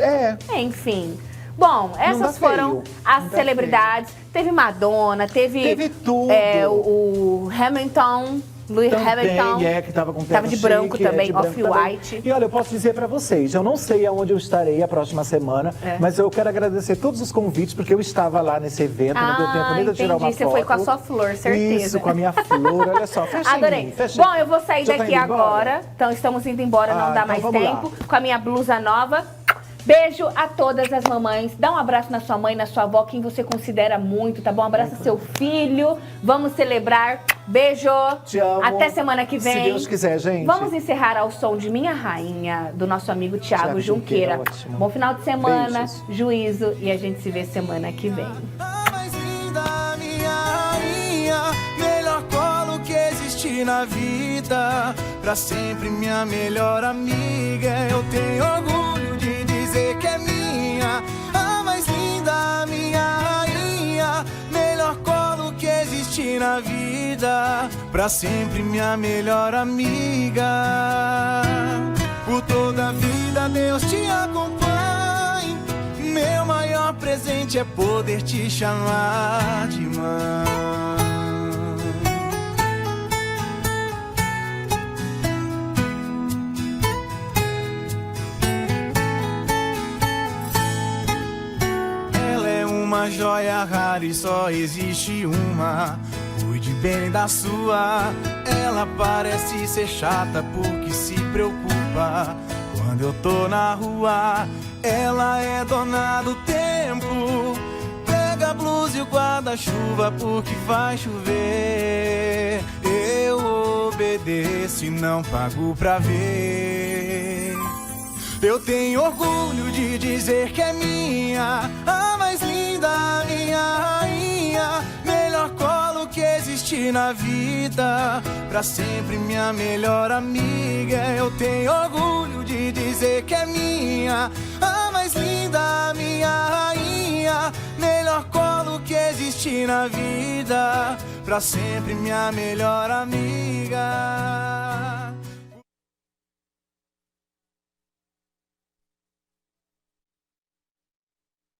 Enfim. Bom, essas foram as celebridades. Teve Madonna, teve tudo. O Hamilton, Lewis Hamilton. Que tava com Tava de terno branco chique, também, de branco off-white. também. E olha, eu posso dizer pra vocês, eu não sei aonde eu estarei a próxima semana, mas eu quero agradecer todos os convites, porque eu estava lá nesse evento, não deu tempo nem de eu tirar uma foto. Você foi com a sua flor, certeza. Isso, com a minha flor, olha só, fecha Adorei. em mim, fecha em Bom, mim. eu vou sair Já tá daqui indo embora? agora. Então, estamos indo embora, não dá então mais vamos lá. tempo. Com a minha blusa nova. Beijo a todas as mamães. Dá um abraço na sua mãe, na sua avó, quem você considera muito, tá bom? Abraça seu filho. Vamos celebrar. Beijo. Te amo. Até semana que vem. Se Deus quiser, gente. Vamos encerrar ao som de Minha Rainha, do nosso amigo Thiago Junqueira. ótimo. Bom final de semana, Beijos. juízo, e a gente se vê semana que vem. Mais linda, minha rainha, melhor colo que existe na vida. Pra sempre minha melhor amiga. Eu tenho orgulho de dizer que é minha. A mais linda, minha rainha, melhor colo que existe na vida. Pra sempre minha melhor amiga. Por toda a vida Deus te acompanhe. Meu maior presente é poder te chamar de mãe. Ela é uma joia rara e só existe uma. Cuide bem da sua. Ela parece ser chata porque se preocupa. Quando eu tô na rua, ela é dona do tempo. Pega a blusa e o guarda-chuva porque vai chover. Eu obedeço e não pago pra ver. Eu tenho orgulho de dizer que é minha, a mais linda, minha rainha, melhor colo que existe na vida, pra sempre minha melhor amiga. Eu tenho orgulho de dizer que é minha, a mais linda, minha rainha, melhor colo que existe na vida, pra sempre minha melhor amiga.